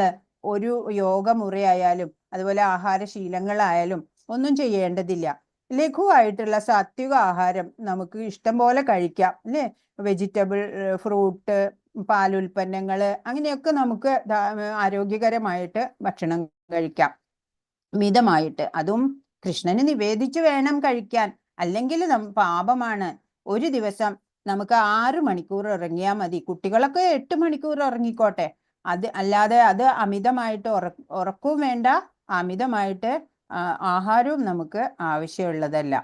Speaker 4: ഒരു യോഗമുറയായാലും അതുപോലെ ആഹാരശീലങ്ങളായാലും ഒന്നും ചെയ്യേണ്ടതില്ല. ലഘുവായിട്ടുള്ള സാത്വിക ആഹാരം നമുക്ക് ഇഷ്ടം പോലെ കഴിക്കാം അല്ലേ. വെജിറ്റബിൾ, ഫ്രൂട്ട്, പാലുൽപ്പന്നങ്ങള് അങ്ങനെയൊക്കെ നമുക്ക് ആരോഗ്യകരമായിട്ട് ഭക്ഷണം കഴിക്കാം, മിതമായിട്ട്. അതും കൃഷ്ണന് നിവേദിച്ചു വേണം കഴിക്കാൻ, അല്ലെങ്കിൽ പാപമാണ്. ഒരു ദിവസം നമുക്ക് 6 മണിക്കൂർ ഉറങ്ങിയാൽ മതി. കുട്ടികളൊക്കെ 8 മണിക്കൂർ ഉറങ്ങിക്കോട്ടെ. അല്ലാതെ അത് അമിതമായിട്ട് ഉറക്കവും വേണ്ട, അമിതമായിട്ട് ആഹാരവും നമുക്ക് ആവശ്യമുള്ളതല്ല.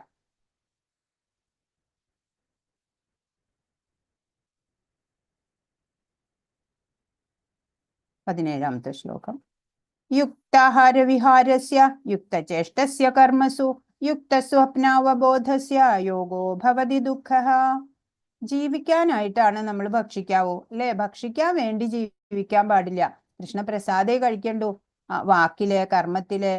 Speaker 4: 17ാമത്തെ ശ്ലോകം. യുക്താഹാര വിഹാരസ്യ യുക്തചേഷ്ടസ്യ കർമ്മസു യുക്തസ്വപ്നാവബോധസ്യ യോഗോ ഭവതി ദുഃഖഃ. ജീവിക്കാനായിട്ടാണ് നമ്മൾ ഭക്ഷിക്കാവൂ, അല്ലെ? ഭക്ഷിക്കാൻ വേണ്ടി ജീവിക്കാൻ പാടില്ല. കൃഷ്ണപ്രസാദേ കഴിക്കണ്ടു. വാക്കില്, കർമ്മത്തില്,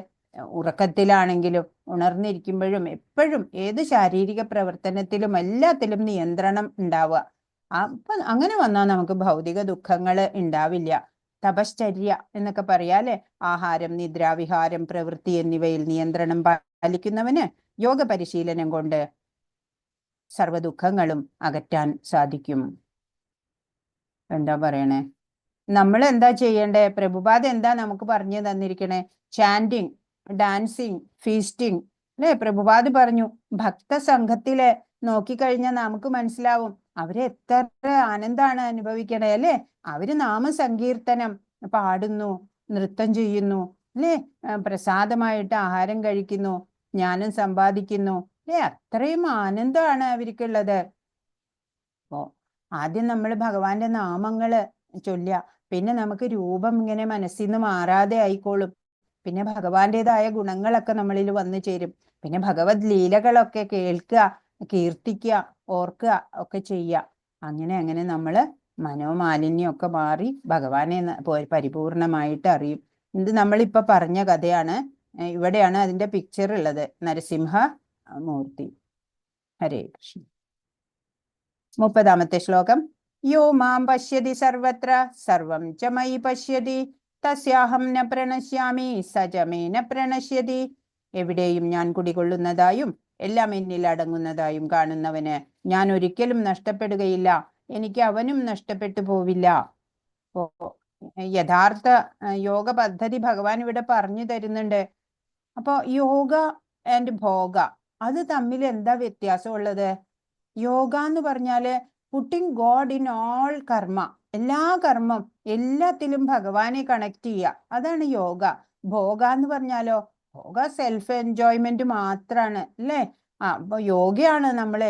Speaker 4: ഉറക്കത്തിലാണെങ്കിലും ഉണർന്നിരിക്കുമ്പോഴും എപ്പോഴും ഏത് ശാരീരിക പ്രവർത്തനത്തിലും എല്ലാത്തിലും നിയന്ത്രണം ഉണ്ടാവുക. അപ്പൊ അങ്ങനെ വന്നാൽ നമുക്ക് ഭൗതിക ദുഃഖങ്ങൾ ഉണ്ടാവില്ല. തപശ്ചര്യ എന്നൊക്കെ പറയാല്ലേ, ആഹാരം, നിദ്ര, വിഹാരം, പ്രവൃത്തി എന്നിവയിൽ നിയന്ത്രണം പാലിക്കുന്നവന് യോഗ പരിശീലനം കൊണ്ട് സർവ്വ ദുഃഖങ്ങളും അകറ്റാൻ സാധിക്കും. എന്താ പറയണേ? നമ്മൾ എന്താ ചെയ്യണ്ടേ? പ്രഭുപാദ് എന്താ നമുക്ക് പറഞ്ഞു തന്നിരിക്കണേ? ചാൻഡിങ്, ഡാൻസിങ്, ഫീസ്റ്റിംഗ്, അല്ലെ? പ്രഭുപാദ് പറഞ്ഞു, ഭക്തസംഘത്തില് നോക്കിക്കഴിഞ്ഞാൽ നമുക്ക് മനസ്സിലാവും അവര് എത്ര ആനന്ദാണ് അനുഭവിക്കണേ, അല്ലെ? അവര് നാമസങ്കീർത്തനം പാടുന്നു, നൃത്തം ചെയ്യുന്നു, അല്ലെ? പ്രസാദമായിട്ട് ആഹാരം കഴിക്കുന്നു, ജ്ഞാനം സമ്പാദിക്കുന്നു, അല്ലെ? അത്രയും ആനന്ദമാണ് അവർക്കുള്ളത്. അപ്പോ ആദ്യം നമ്മൾ ഭഗവാന്റെ നാമങ്ങള് ചൊല്ലുക. പിന്നെ നമുക്ക് രൂപം ഇങ്ങനെ മനസ്സിൽ നിന്ന് മാറാതെ ആയിക്കോളും. പിന്നെ ഭഗവാന്റേതായ ഗുണങ്ങളൊക്കെ നമ്മളിൽ വന്നു ചേരും. പിന്നെ ഭഗവത് ലീലകളൊക്കെ കേൾക്കുക, കീർത്തിക്കുക, ഓർക്കുക ഒക്കെ ചെയ്യുക. അങ്ങനെ നമ്മള് മനോമാലിന്യമൊക്കെ മാറി ഭഗവാനെ പരിപൂർണമായിട്ട് അറിയും. ഇത് നമ്മളിപ്പോ പറഞ്ഞ കഥയാണ്. ഇവിടെയാണ് അതിന്റെ പിക്ചർ ഉള്ളത്, നരസിംഹ മൂർത്തി. ഹരേ കൃഷ്ണ. 30ാമത്തെ ശ്ലോകം. യോ മാം പശ്യതി സർവത്ര സർവം ച മയി പശ്യതി തസ്യാഹം ന പ്രണശ്യാമി സച മേ ന പ്രണശ്യതി. എവിടെയും ഞാൻ കുടികൊള്ളുന്നതായും എല്ലാം എന്നിൽ അടങ്ങുന്നതായും കാണുന്നവന് ഞാൻ ഒരിക്കലും നഷ്ടപ്പെടുകയില്ല, എനിക്ക് അവനും നഷ്ടപ്പെട്ടു പോവില്ല. അപ്പോ യഥാർത്ഥ യോഗ പദ്ധതി ഭഗവാൻ ഇവിടെ പറഞ്ഞു തരുന്നുണ്ട്. അപ്പോ യോഗ ആൻഡ് ഭോഗ, അത് തമ്മിൽ എന്താ വ്യത്യാസമുള്ളത്? യോഗ എന്ന് പറഞ്ഞാല് പുട്ടിങ് ഗോഡ് ഇൻ ഓൾ കർമ്മ, എല്ലാ കർമ്മം എല്ലാത്തിലും ഭഗവാനെ കണക്ട് ചെയ്യുക, അതാണ് യോഗ. ഭോഗ എന്ന് പറഞ്ഞാലോ, ഭോഗ സെൽഫ് എൻജോയ്മെന്റ് മാത്രാണ്, അല്ലേ? അപ്പൊ യോഗയാണ് നമ്മൾ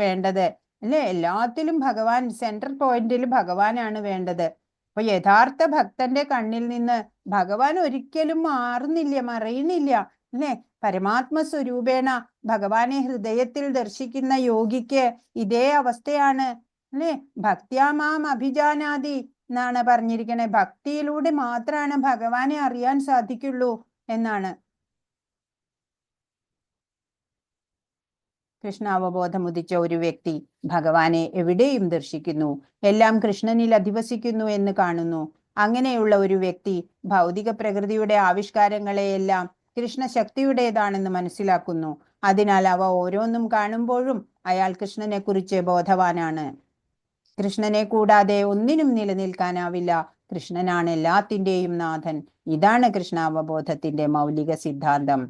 Speaker 4: വേണ്ടത്, അല്ലെ? എല്ലാത്തിലും ഭഗവാൻ സെൻട്രൽ പോയിന്റിൽ ഭഗവാനാണ് വേണ്ടത്. അപ്പൊ യഥാർത്ഥ ഭക്തന്റെ കണ്ണിൽ നിന്ന് ഭഗവാൻ ഒരിക്കലും മാറുന്നില്ല, മറയുന്നില്ല, അല്ലെ? പരമാത്മ സ്വരൂപേണ ഭഗവാനെ ഹൃദയത്തിൽ ദർശിക്കുന്ന യോഗിക്ക് ഇതേ അവസ്ഥയാണ്, അല്ലെ? ഭക്ത്യാമാം അഭിജാനാതി എന്നാണ് പറഞ്ഞിരിക്കണേ. ഭക്തിയിലൂടെ മാത്രമാണ് ഭഗവാനെ അറിയാൻ സാധിക്കുള്ളൂ എന്നാണ്. കൃഷ്ണാവബോധം ഉദിച്ച ഒരു വ്യക്തി ഭഗവാനെ എവിടെയും ദർശിക്കുന്നു, എല്ലാം കൃഷ്ണനിൽ അധിവസിക്കുന്നു എന്ന് കാണുന്നു. അങ്ങനെയുള്ള ഒരു വ്യക്തി ഭൗതിക പ്രകൃതിയുടെ ആവിഷ്കാരങ്ങളെയെല്ലാം കൃഷ്ണശക്തിയുടേതാണെന്ന് മനസ്സിലാക്കുന്നു. അതിനാൽ അവ ഓരോന്നും കാണുമ്പോഴും അയാൾ കൃഷ്ണനെ കുറിച്ച് ബോധവാനാണ്. കൃഷ്ണനെ കൂടാതെ ഒന്നിനും നിലനിൽക്കാനാവില്ല. കൃഷ്ണനാണ് എല്ലാത്തിൻ്റെയും നാഥൻ. ഇതാണ് കൃഷ്ണാവബോധത്തിന്റെ മൗലിക സിദ്ധാന്തം.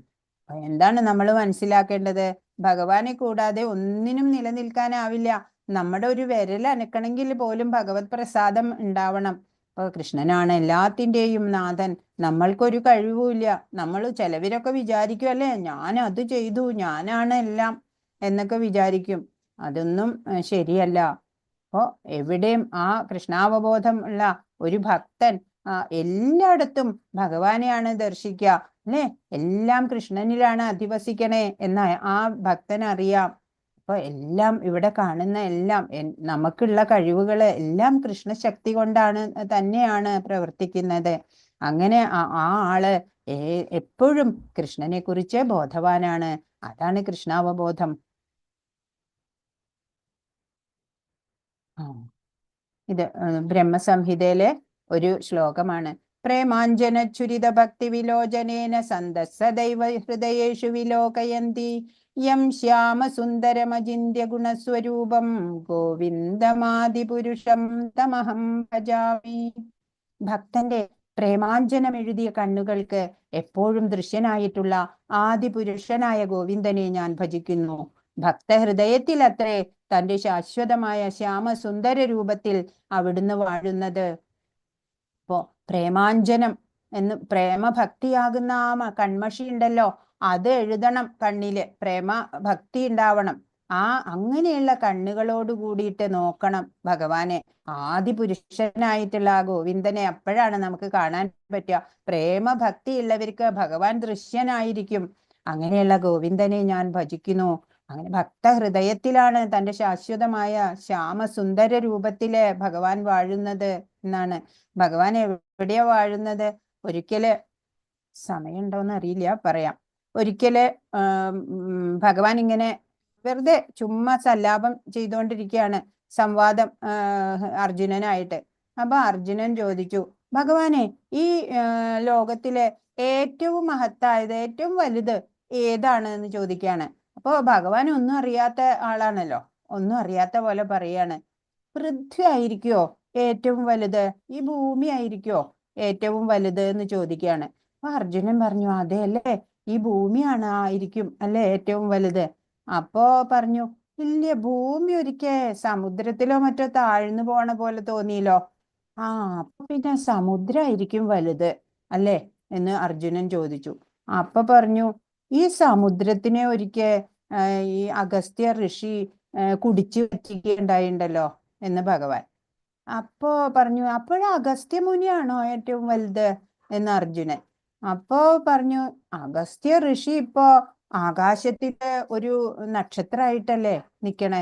Speaker 4: എന്താണ് നമ്മൾ മനസ്സിലാക്കേണ്ടത്? ഭഗവാനെ കൂടാതെ ഒന്നിനും നിലനിൽക്കാനാവില്ല. നമ്മുടെ ഒരു വിരൽ അനക്കണമെങ്കിൽ പോലും ഭഗവത് പ്രസാദം ഉണ്ടാവണം. അപ്പൊ കൃഷ്ണനാണ് എല്ലാത്തിൻ്റെയും നാഥൻ. നമ്മൾക്കൊരു കഴിവുമില്ല. നമ്മൾ ചിലവരൊക്കെ വിചാരിക്കും, അല്ലേ, ഞാൻ അത് ചെയ്തു, ഞാനാണ് എല്ലാം എന്നൊക്കെ വിചാരിക്കും. അതൊന്നും ശരിയല്ല. അപ്പോ എവിടെയും ആ കൃഷ്ണാവബോധം ഉള്ള ഒരു ഭക്തൻ എല്ലായിടത്തും ഭഗവാനെയാണ് ദർശിക്കുക, അല്ലെ? എല്ലാം കൃഷ്ണനിലാണ് അധിവസിക്കണേ എന്ന് ആ ഭക്തനറിയാം. അപ്പൊ എല്ലാം ഇവിടെ കാണുന്ന എല്ലാം നമുക്കുള്ള കഴിവുകള് എല്ലാം കൃഷ്ണശക്തി കൊണ്ടാണ് തന്നെയാണ് പ്രവർത്തിക്കുന്നത്. അങ്ങനെ ആ ആള് എപ്പോഴും കൃഷ്ണനെ കുറിച്ച് ബോധവാനാണ്. അതാണ് കൃഷ്ണാവബോധം. ഇത് ബ്രഹ്മസംഹിതയിലെ ഒരു ശ്ലോകമാണ്. പ്രേമാഞ്ജന ചുരിത ഭക്തി വിലോചനേന സദൈവ ഹൃദയേഷു വിലോകയന്തി യം ശ്യാമസുന്ദരമചിന്യ ഗുണസ്വരൂപം ഗോവിന്ദമാദിപുരുഷം തമഹം ഭജാമി. ഭക്തന്റെ പ്രേമാഞ്ജനം എഴുതിയ കണ്ണുകൾക്ക് എപ്പോഴും ദൃശ്യനായിട്ടുള്ള ആദിപുരുഷനായ ഗോവിന്ദനെ ഞാൻ ഭജിക്കുന്നു. ഭക്തഹൃദയത്തിൽ അത്രേ തന്റെ ശാശ്വതമായ ശ്യാമസുന്ദര രൂപത്തിൽ അവിടുന്ന് വാഴുന്നത്. ഇപ്പോ പ്രേമാഞ്ജനം എന്ന് പ്രേമഭക്തിയാകുന്ന ആ കൺമഷി ഉണ്ടല്ലോ, അത് എഴുതണം കണ്ണില്. പ്രേമ ഭക്തി ഉണ്ടാവണം. അങ്ങനെയുള്ള കണ്ണുകളോട് കൂടിയിട്ട് നോക്കണം ഭഗവാനെ. ആദിപുരുഷനായിട്ടുള്ള ആ ഗോവിന്ദനെ അപ്പോഴാണ് നമുക്ക് കാണാൻ പറ്റുക. പ്രേമഭക്തി ഉള്ളവർക്ക് ഭഗവാൻ ദൃശ്യനായിരിക്കും. അങ്ങനെയുള്ള ഗോവിന്ദനെ ഞാൻ ഭജിക്കുന്നു. അങ്ങനെ ഭക്തഹൃദയത്തിലാണ് തന്റെ ശാശ്വതമായ ശ്യാമസുന്ദര രൂപത്തില് ഭഗവാൻ വാഴുന്നത് എന്നാണ്. ഭഗവാൻ എവിടെയാ വാഴുന്നത്? ഒരിക്കല് സമയമുണ്ടോന്ന് അറിയില്ല, പറയാം. ഒരിക്കല് ഭഗവാൻ ഇങ്ങനെ വെറുതെ ചുമ്മാ സല്ലാപം ചെയ്തുകൊണ്ടിരിക്കുകയാണ്, സംവാദം അർജുനനായിട്ട്. അപ്പൊ അർജുനൻ ചോദിച്ചു, ഭഗവാനെ, ഈ ലോകത്തിലെ ഏറ്റവും മഹത്തായത്, ഏറ്റവും വലുത് ഏതാണ് എന്ന് ചോദിക്കുകയാണ്. അപ്പൊ ഭഗവാൻ ഒന്നും അറിയാത്ത ആളാണല്ലോ, ഒന്നും അറിയാത്ത പോലെ പറയാണ്, പൃഥ്വി ആയിരിക്കുവോ ഏറ്റവും വലുത്? ഈ ഭൂമി ആയിരിക്കുവോ ഏറ്റവും വലുത് എന്ന് ചോദിക്കുകയാണ്. അപ്പൊ അർജുനൻ പറഞ്ഞു, അതെ അല്ലേ, ഈ ഭൂമിയാണ് ആയിരിക്കും അല്ലെ ഏറ്റവും വലുത്. അപ്പോ പറഞ്ഞു, ഇല്ല, ഭൂമി ഒരിക്കൽ സമുദ്രത്തിലോ മറ്റോ താഴ്ന്നു പോണ പോലെ തോന്നിയല്ലോ. അപ്പൊ പിന്നെ സമുദ്രമായിരിക്കും വലുത് അല്ലേ എന്ന് അർജുനൻ ചോദിച്ചു. അപ്പൊ പറഞ്ഞു, ഈ സമുദ്രത്തിനെ ഒരിക്കൽ ഈ അഗസ്ത്യ ഋഷി കുടിച്ചു വറ്റിക്കുകയുണ്ടായിണ്ടല്ലോ എന്ന് ഭഗവാൻ. അപ്പോ പറഞ്ഞു, അപ്പോഴ അഗസ്ത്യ മുനിയാണോ ഏറ്റവും വലുത് എന്ന് അർജുനൻ. അപ്പോ പറഞ്ഞു, അഗസ്ത്യ ഋഷി ഇപ്പോ ആകാശത്തില് ഒരു നക്ഷത്രമായിട്ടല്ലേ നിക്കണേ.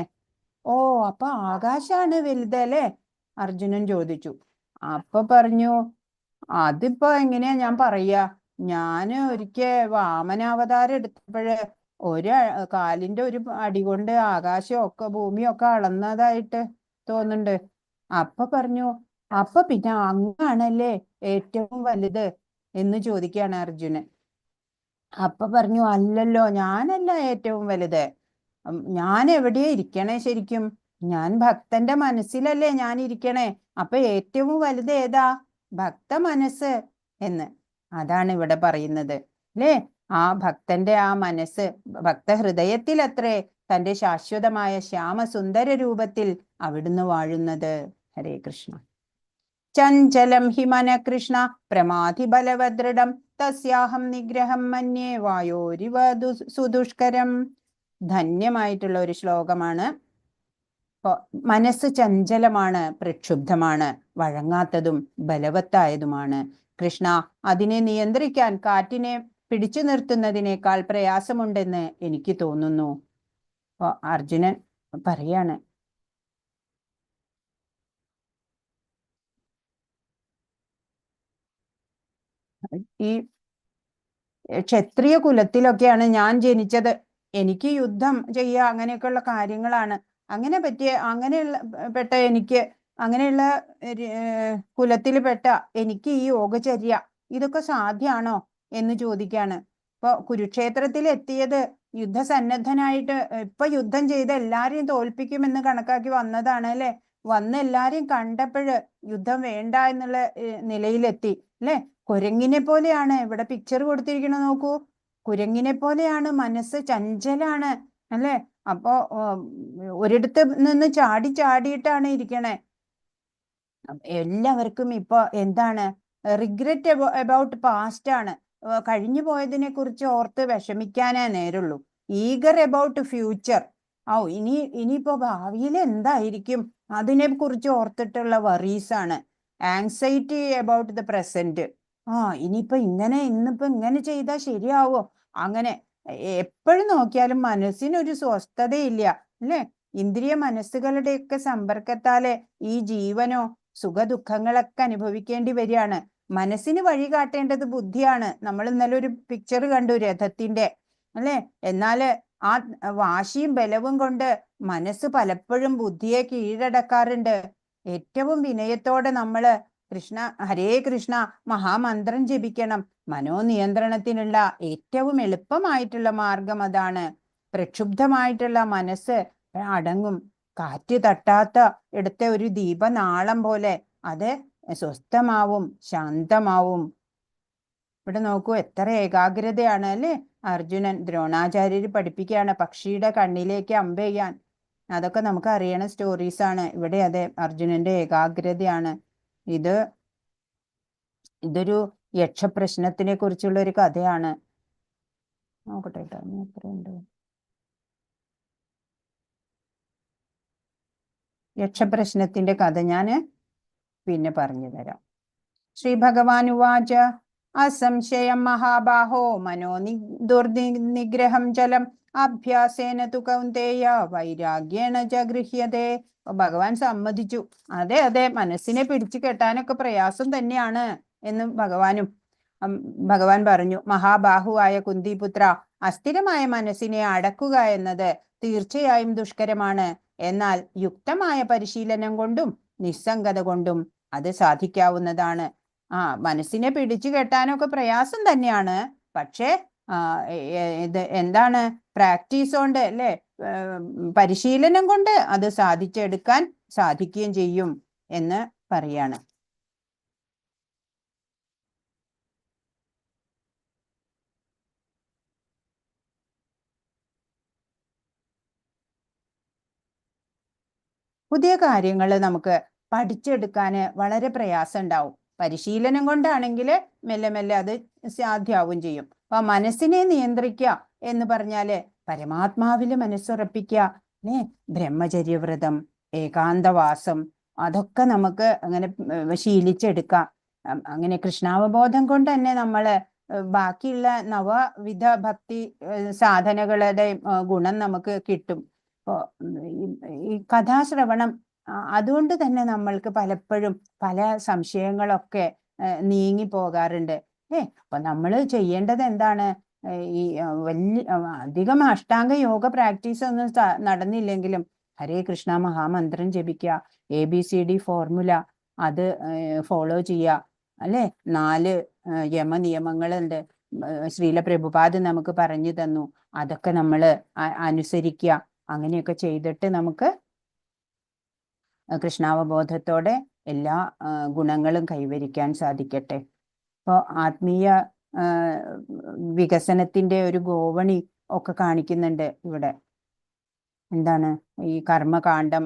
Speaker 4: അപ്പൊ ആകാശാണ് വലുത് അല്ലേ? അർജുനൻ ചോദിച്ചു. അപ്പൊ പറഞ്ഞു, അതിപ്പോ എങ്ങനെയാ ഞാൻ പറയാ? ഞാന് ഒരിക്കൽ വാമനാവതാരം എടുത്തപ്പോഴ് കാലിന്റെ ഒരു അടി കൊണ്ട് ആകാശമൊക്കെ ഭൂമിയൊക്കെ അളന്നതായിട്ട് തോന്നുന്നുണ്ട്. അപ്പൊ പറഞ്ഞു, അപ്പൊ പിന്നെ അങ്ങാണല്ലേ ഏറ്റവും വലുത് എന്ന് ചോദിക്കുകയാണ് അർജുനൻ. അപ്പൊ പറഞ്ഞു, അല്ലല്ലോ, ഞാനല്ല ഏറ്റവും വലുത്. ഞാൻ എവിടെയാ ഇരിക്കണേ ശരിക്കും? ഞാൻ ഭക്തന്റെ മനസ്സിലല്ലേ ഞാൻ ഇരിക്കണേ. അപ്പൊ ഏറ്റവും വലുത് ഏതാ? ഭക്ത മനസ്സ് എന്ന്. അതാണ് ഇവിടെ പറയുന്നത് അല്ലേ? ആ ഭക്തന്റെ ആ മനസ്സ്, ഭക്തഹൃദയത്തിൽ അത്രേ തന്റെ ശാശ്വതമായ ശ്യാമസുന്ദര രൂപത്തിൽ അവിടുന്ന് വാഴുന്നത്. ഹരേ കൃഷ്ണ. ചഞ്ചലം ഹി മന കൃഷ്ണ പ്രമാധി ബലവദൃഢം തസ്യാഹം നിഗ്രഹം മന്യേ വായോരിവ സുദുഷ്കരം. ധന്യമായിട്ടുള്ള ഒരു ശ്ലോകമാണ്. മനസ്സ് ചഞ്ചലമാണ്, പ്രക്ഷുബ്ധമാണ്, വഴങ്ങാത്തതും ബലവത്തായതുമാണ്. കൃഷ്ണ, അതിനെ നിയന്ത്രിക്കാൻ കാറ്റിനെ പിടിച്ചു നിർത്തുന്നതിനേക്കാൾ പ്രയാസമുണ്ടെന്ന് എനിക്ക് തോന്നുന്നു. അർജുനൻ പറയാണ്, ഈ ക്ഷത്രിയ കുലത്തിലൊക്കെയാണ് ഞാൻ ജനിച്ചത്. എനിക്ക് യുദ്ധം ചെയ്യുക അങ്ങനെയൊക്കെയുള്ള കാര്യങ്ങളാണ്. അങ്ങനെയുള്ള പെട്ട എനിക്ക്, അങ്ങനെയുള്ള കുലത്തിൽ പെട്ട എനിക്ക് ഈ യോഗചര്യ ഇതൊക്കെ സാധ്യമാണോ എന്ന് ചോദിക്കാണ്. ഇപ്പൊ കുരുക്ഷേത്രത്തിൽ എത്തിയത് യുദ്ധസന്നദ്ധനായിട്ട്, ഇപ്പൊ യുദ്ധം ചെയ്ത് എല്ലാരെയും തോൽപ്പിക്കുമെന്ന് കണക്കാക്കി വന്നതാണ് അല്ലെ. വന്ന് എല്ലാരെയും കണ്ടപ്പോഴ് യുദ്ധം വേണ്ട എന്നുള്ള നിലയിലെത്തി അല്ലെ. കുരങ്ങിനെ പോലെയാണ് ഇവിടെ പിക്ചർ കൊടുത്തിരിക്കണ, നോക്കൂ. കുരങ്ങിനെ പോലെയാണ്, മനസ്സ് ചഞ്ചലാണ് അല്ലെ. അപ്പോ ഒരിടത്ത് നിന്ന് ചാടിയിട്ടാണ് ഇരിക്കണേ. എല്ലാവർക്കും ഇപ്പൊ എന്താണ്? റിഗ്രറ്റ് അബൌട്ട് പാസ്റ്റ് ആണ്. കഴിഞ്ഞു പോയതിനെ കുറിച്ച് ഓർത്ത് വിഷമിക്കാനേ നേരുള്ളൂ. Eager about future. ഇനിയിപ്പോ ഭാവിയിൽ എന്തായിരിക്കും അതിനെ കുറിച്ച് ഓർത്തിട്ടുള്ള വറീസ് ആണ്. Anxiety about the present. ഇനിയിപ്പോ ഇന്നിപ്പോ ഇങ്ങനെ ചെയ്താൽ ശരിയാവോ? അങ്ങനെ എപ്പോഴും നോക്കിയാലും മനസ്സിനൊരു സ്വസ്ഥതയില്ല അല്ലെ. ഇന്ദ്രിയ മനസ്സുകളുടെയൊക്കെ സമ്പർക്കത്താലെ ഈ ജീവനോ സുഖദുഃഖങ്ങളൊക്കെ അനുഭവിക്കേണ്ടി വരികയാണ്. മനസ്സിന് വഴി കാട്ടേണ്ടത് ബുദ്ധിയാണ്. നമ്മൾ ഇന്നലെ ഒരു പിക്ചർ കണ്ടു രഥത്തിന്റെ അല്ലെ. എന്നാല് ആ വാശിയും ബലവും കൊണ്ട് മനസ്സ് പലപ്പോഴും ബുദ്ധിയെ കീഴടക്കാറുണ്ട്. ഏറ്റവും വിനയത്തോടെ നമ്മള് കൃഷ്ണ ഹരേ കൃഷ്ണ മഹാമന്ത്രം ജപിക്കണം. മനോനിയന്ത്രണത്തിനുള്ള ഏറ്റവും എളുപ്പമായിട്ടുള്ള മാർഗം അതാണ്. പ്രക്ഷുബ്ധമായിട്ടുള്ള മനസ്സ് അടങ്ങും. കാറ്റ് തട്ടാത്ത ഇടത്തെ ഒരു ദീപനാളം പോലെ അത് സ്വസ്ഥമാവും, ശാന്തമാവും. ഇവിടെ നോക്കൂ, എത്ര ഏകാഗ്രതയാണ് അല്ലേ. അർജുനൻ ദ്രോണാചാര്യർ പഠിപ്പിക്കുകയാണ് പക്ഷിയുടെ കണ്ണിലേക്ക് അമ്പെയ്യാൻ. അതൊക്കെ നമുക്ക് അറിയണ സ്റ്റോറീസ് ആണ്. ഇവിടെ അതെ അർജുനന്റെ ഏകാഗ്രതയാണ്. ഇതൊരു യക്ഷപ്രശ്നത്തിനെ കുറിച്ചുള്ള ഒരു കഥയാണ്. നോക്കട്ടെ കേട്ടോ, എത്രയുണ്ട്. യക്ഷപ്രശ്നത്തിന്റെ കഥ ഞാൻ പിന്നെ പറഞ്ഞു തരാം. ശ്രീ ഭഗവാൻ ഉവാച അസംശയം മഹാബാഹോ മനോ ദുർനിഗ്രഹം ജലം അഭ്യാസേന തു കൗന്ദേയ വൈരാഗ്യേണ ച ഗൃഹ്യതേ. ഭഗവാൻ സമ്മതിച്ചു. അതെ അതെ, മനസ്സിനെ പിടിച്ചു കെട്ടാനൊക്കെ പ്രയാസം തന്നെയാണ് എന്ന് ഭഗവാൻ പറഞ്ഞു. മഹാബാഹുവായ കുന്തിപുത്ര, അസ്ഥിരമായ മനസ്സിനെ അടക്കുക എന്നത് തീർച്ചയായും ദുഷ്കരമാണ്. എന്നാൽ യുക്തമായ പരിശീലനം കൊണ്ടും നിസ്സംഗത കൊണ്ടും അത് സാധിക്കാവുന്നതാണ്. മനസ്സിനെ പിടിച്ചു കെട്ടാനൊക്കെ പ്രയാസം തന്നെയാണ്. പക്ഷേ ഇത് എന്താണ്, പ്രാക്ടീസ് കൊണ്ട് അല്ലെ, പരിശീലനം കൊണ്ട് അത് സാധിച്ചെടുക്കാൻ സാധിക്കുകയും ചെയ്യും എന്ന് പറയാണ്. പുതിയ കാര്യങ്ങൾ നമുക്ക് പഠിച്ചെടുക്കാൻ വളരെ പ്രയാസം ഉണ്ടാവും. പരിശീലനം കൊണ്ടാണെങ്കിൽ മെല്ലെ മെല്ലെ അത് സാധ്യമാവും ചെയ്യും. അപ്പൊ മനസ്സിനെ നിയന്ത്രിക്കുക എന്ന് പറഞ്ഞാല് പരമാത്മാവില് മനസ്സുറപ്പിക്കുക, ബ്രഹ്മചര്യവ്രതം, ഏകാന്തവാസം, അതൊക്കെ നമുക്ക് അങ്ങനെ ശീലിച്ചെടുക്കാം. അങ്ങനെ കൃഷ്ണാവബോധം കൊണ്ട് തന്നെ നമ്മള് ബാക്കിയുള്ള നവവിധ ഭക്തി സാധനകളുടെ ഗുണം നമുക്ക് കിട്ടും. ഈ കഥാശ്രവണം അതുകൊണ്ട് തന്നെ നമ്മൾക്ക് പലപ്പോഴും പല സംശയങ്ങളൊക്കെ നീങ്ങി പോകാറുണ്ട്. അപ്പൊ നമ്മൾ ചെയ്യേണ്ടത് എന്താണ്? ഈ അധികം അഷ്ടാംഗ യോഗ പ്രാക്ടീസ് ഒന്നും നടന്നില്ലെങ്കിലും ഹരേ കൃഷ്ണ മഹാമന്ത്രം ജപിക്കുക, ABCD ഫോർമുല അത് ഫോളോ ചെയ്യുക അല്ലെ. 4 യമനിയമങ്ങളുണ്ട്, ശ്രീല പ്രഭുപാദ് നമുക്ക് പറഞ്ഞു തന്നു. അതൊക്കെ നമ്മൾ അനുസരിക്കുക. അങ്ങനെയൊക്കെ ചെയ്തിട്ട് നമുക്ക് കൃഷ്ണാവബോധത്തോടെ എല്ലാ ഗുണങ്ങളും കൈവരിക്കാൻ സാധിക്കട്ടെ. അപ്പോൾ ആത്മീയ വികസനത്തിന്റെ ഒരു ഗോവണി ഒക്കെ കാണിക്കുന്നുണ്ട് ഇവിടെ. എന്താണ് ഈ കർമ്മകാന്ഡം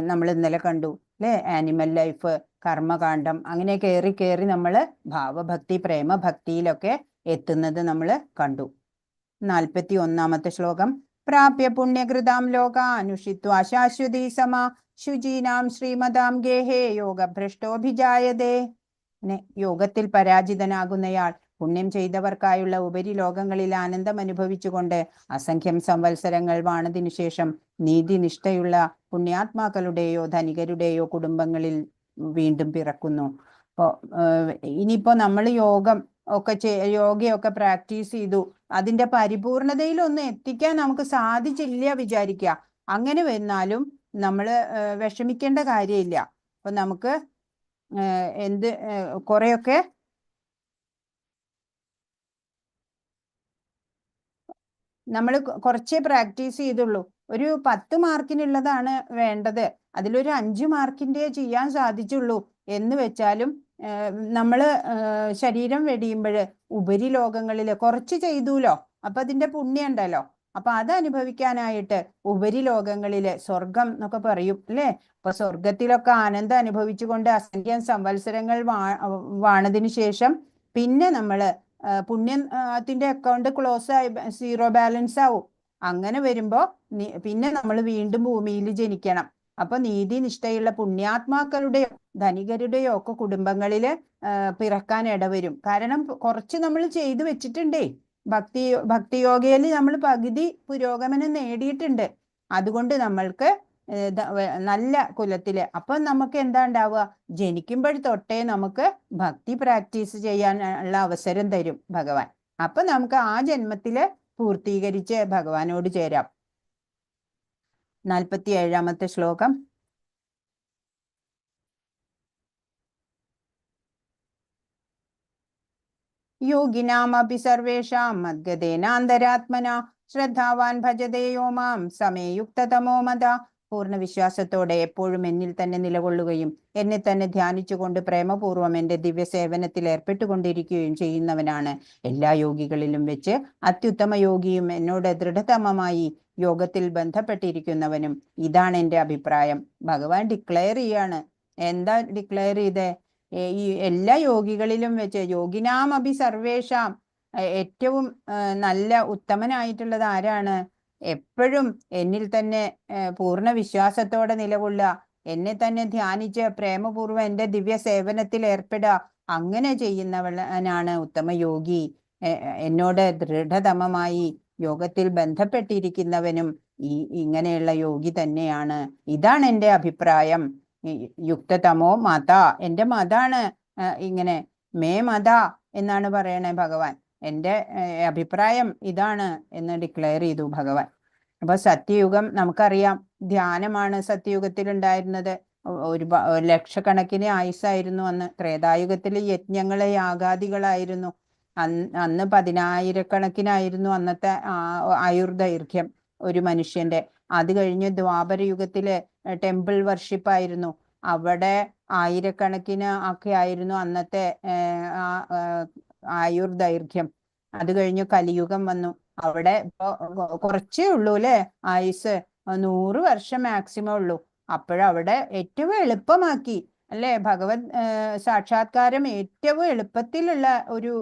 Speaker 4: നമ്മൾ ഇന്നലെ കണ്ടു അല്ലെ. ആനിമൽ ലൈഫ്, കർമ്മകാന്ഡം, അങ്ങനെ കയറി കയറി നമ്മൾ ഭാവഭക്തി പ്രേമഭക്തിയിലൊക്കെ എത്തുന്നത് നമ്മൾ കണ്ടു. 41-ാമത്തെ ശ്ലോകം. പ്രാപ്യ പുണ്യകൃതാം ലോകാനുഷിത്വാ ശാശ്വതീ സമാ ശുചീനാം ശ്രീമതാം ഗേഹേ യോഗഭ്രഷ്ടോഭിജായതേ. യോഗത്തിൽ പരാജിതനാകുന്നയാൾ പുണ്യം ചെയ്തവർക്കായുള്ള ഉപരിലോകങ്ങളിൽ ആനന്ദം അനുഭവിച്ചുകൊണ്ട് അസംഖ്യം സംവത്സരങ്ങൾ വാണതിനു ശേഷം നീതിനിഷ്ഠയുള്ള പുണ്യാത്മാക്കളുടെയോ ധനികരുടെയോ കുടുംബങ്ങളിൽ വീണ്ടും പിറക്കുന്നു. അപ്പോൾ ഇനിയിപ്പോ നമ്മൾ യോഗയൊക്കെ പ്രാക്ടീസ് ചെയ്തു, അതിന്റെ പരിപൂർണതയിലൊന്നും എത്തിക്കാൻ നമുക്ക് സാധിച്ചില്ല വിചാരിക്കുക. അങ്ങനെ വന്നാലും നമ്മൾ വിഷമിക്കേണ്ട കാര്യമില്ല. അപ്പൊ നമുക്ക് കുറെയൊക്കെ നമ്മൾ കുറച്ചേ പ്രാക്ടീസ് ചെയ്തുള്ളൂ. ഒരു 10 മാർക്കിനുള്ളതാണ് വേണ്ടത്, അതിലൊരു 5 മാർക്കിന്റെ ചെയ്യാൻ സാധിച്ചുള്ളൂ എന്ന് വെച്ചാലും നമ്മൾ ശരീരം വെടിയുമ്പോൾ ഉപരിലോകങ്ങളിൽ കുറച്ച് ചെയ്തുല്ലോ, അപ്പൊ അതിന്റെ പുണ്യം ഉണ്ടല്ലോ. അപ്പൊ അത് അനുഭവിക്കാനായിട്ട് ഉപരിലോകങ്ങളില് സ്വർഗം എന്നൊക്കെ പറയും അല്ലെ. അപ്പൊ സ്വർഗത്തിലൊക്കെ ആനന്ദം അനുഭവിച്ചുകൊണ്ട് അസംഖ്യം സംവത്സരങ്ങൾ വാണതിനു ശേഷം പിന്നെ നമ്മള് പുണ്യത്തിന്റെ അക്കൗണ്ട് ക്ലോസ് ആയി 0 ബാലൻസ് ആവും. അങ്ങനെ വരുമ്പോ പിന്നെ നമ്മൾ വീണ്ടും ഭൂമിയിൽ ജനിക്കണം. അപ്പൊ നീതിനിഷ്ഠയുള്ള പുണ്യാത്മാക്കളുടെയോ ധനികരുടെയോ ഒക്കെ കുടുംബങ്ങളില് പിറക്കാൻ ഇടവരും. കാരണം കുറച്ച് നമ്മൾ ചെയ്തു വെച്ചിട്ടുണ്ടേ. ഭക്തിയോഗയിൽ നമ്മൾ പകുതി പുരോഗമനം നേടിയിട്ടുണ്ട്. അതുകൊണ്ട് നമ്മൾക്ക് നല്ല കുലത്തില് അപ്പൊ നമുക്ക് എന്താ ഉണ്ടാവുക? ജനിക്കുമ്പോൾ തൊട്ടേ നമുക്ക് ഭക്തി പ്രാക്ടീസ് ചെയ്യാനുള്ള അവസരം തരും ഭഗവാൻ. അപ്പൊ നമുക്ക് ആ ജന്മത്തില് പൂർത്തീകരിച്ച് ഭഗവാനോട് ചേരാം. 47-ാമത്തെ ശ്ലോകം. യോഗിനാമപി സർവേഷാം മദ്ഗതേനാന്തരാത്മന ശ്രദ്ധാവാൻ ഭജതേയോ മാം സമേയുക്തതമോ മത. പൂർണ്ണ വിശ്വാസത്തോടെ എപ്പോഴും എന്നിൽ തന്നെ നിലകൊള്ളുകയും എന്നെ തന്നെ ധ്യാനിച്ചുകൊണ്ട് പ്രേമപൂർവ്വം എന്റെ ദിവ്യ സേവനത്തിൽ ഏർപ്പെട്ടുകൊണ്ടിരിക്കുകയും ചെയ്യുന്നവനാണ് എല്ലാ യോഗികളിലും വെച്ച് അത്യുത്തമ യോഗിയും എന്നോട് ദൃഢതമമായി യോഗത്തിൽ ബന്ധപ്പെട്ടിരിക്കുന്നവനും. ഇതാണ് എൻ്റെ അഭിപ്രായം. ഭഗവാൻ ഡിക്ലെയർ ചെയ്യാണ്. എന്താ ഡിക്ലെയർ ചെയ്തേ? ഈ എല്ലാ യോഗികളിലും വെച്ച് യോഗിനാം അഭി സർവേഷാം ഏറ്റവും നല്ല ഉത്തമനായിട്ടുള്ളത് ആരാണ്? എപ്പോഴും എന്നിൽ തന്നെ പൂർണ്ണ വിശ്വാസത്തോടെ നിലകൊള്ളുക, എന്നെ തന്നെ ധ്യാനിച്ച് പ്രേമപൂർവ്വം എൻ്റെ ദിവ്യ സേവനത്തിൽ ഏർപ്പെടുക, അങ്ങനെ ചെയ്യുന്നവനാണ് ഉത്തമ യോഗി. എന്നോട് ദൃഢതമമായി യോഗത്തിൽ ബന്ധപ്പെട്ടിരിക്കുന്നവനും ഇങ്ങനെയുള്ള യോഗി തന്നെയാണ്. ഇതാണ് എൻ്റെ അഭിപ്രായം. യുക്തതമോ മത, എൻ്റെ മതാണ് ഇങ്ങനെ. മേ മത എന്നാണ് പറയണേ ഭഗവാൻ. എൻ്റെ അഭിപ്രായം ഇതാണ് എന്ന് ഡിക്ലെയർ ചെയ്തു ഭഗവാൻ. അപ്പൊ സത്യയുഗം നമുക്കറിയാം, ധ്യാനമാണ് സത്യയുഗത്തിൽ ഉണ്ടായിരുന്നത്. ലക്ഷക്കണക്കിന് ആയുസ്സായിരുന്നു അന്ന്. ത്രേതായുഗത്തിൽ യജ്ഞങ്ങളെ യാഗാദികളായിരുന്നു. അന്ന് 10,000കണക്കിനായിരുന്നു അന്നത്തെ ആയുർദൈർഘ്യം ഒരു മനുഷ്യന്റെ. അത് കഴിഞ്ഞ് ദ്വാപരയുഗത്തില് ടെമ്പിൾ വർഷിപ്പായിരുന്നു. അവിടെ 1000കണക്കിന് ഒക്കെ ആയിരുന്നു അന്നത്തെ ആയുർദൈർഘ്യം. അത് കഴിഞ്ഞ് കലിയുഗം വന്നു. അവിടെ ഇപ്പൊ കുറച്ചേ ഉള്ളൂ അല്ലെ ആയുസ്, 100 വർഷം മാക്സിമം ഉള്ളൂ. അപ്പോഴവിടെ ഏറ്റവും എളുപ്പമാക്കി അല്ലെ ഭഗവത് സാക്ഷാത്കാരം ഏറ്റവും എളുപ്പത്തിലുള്ള ഒരു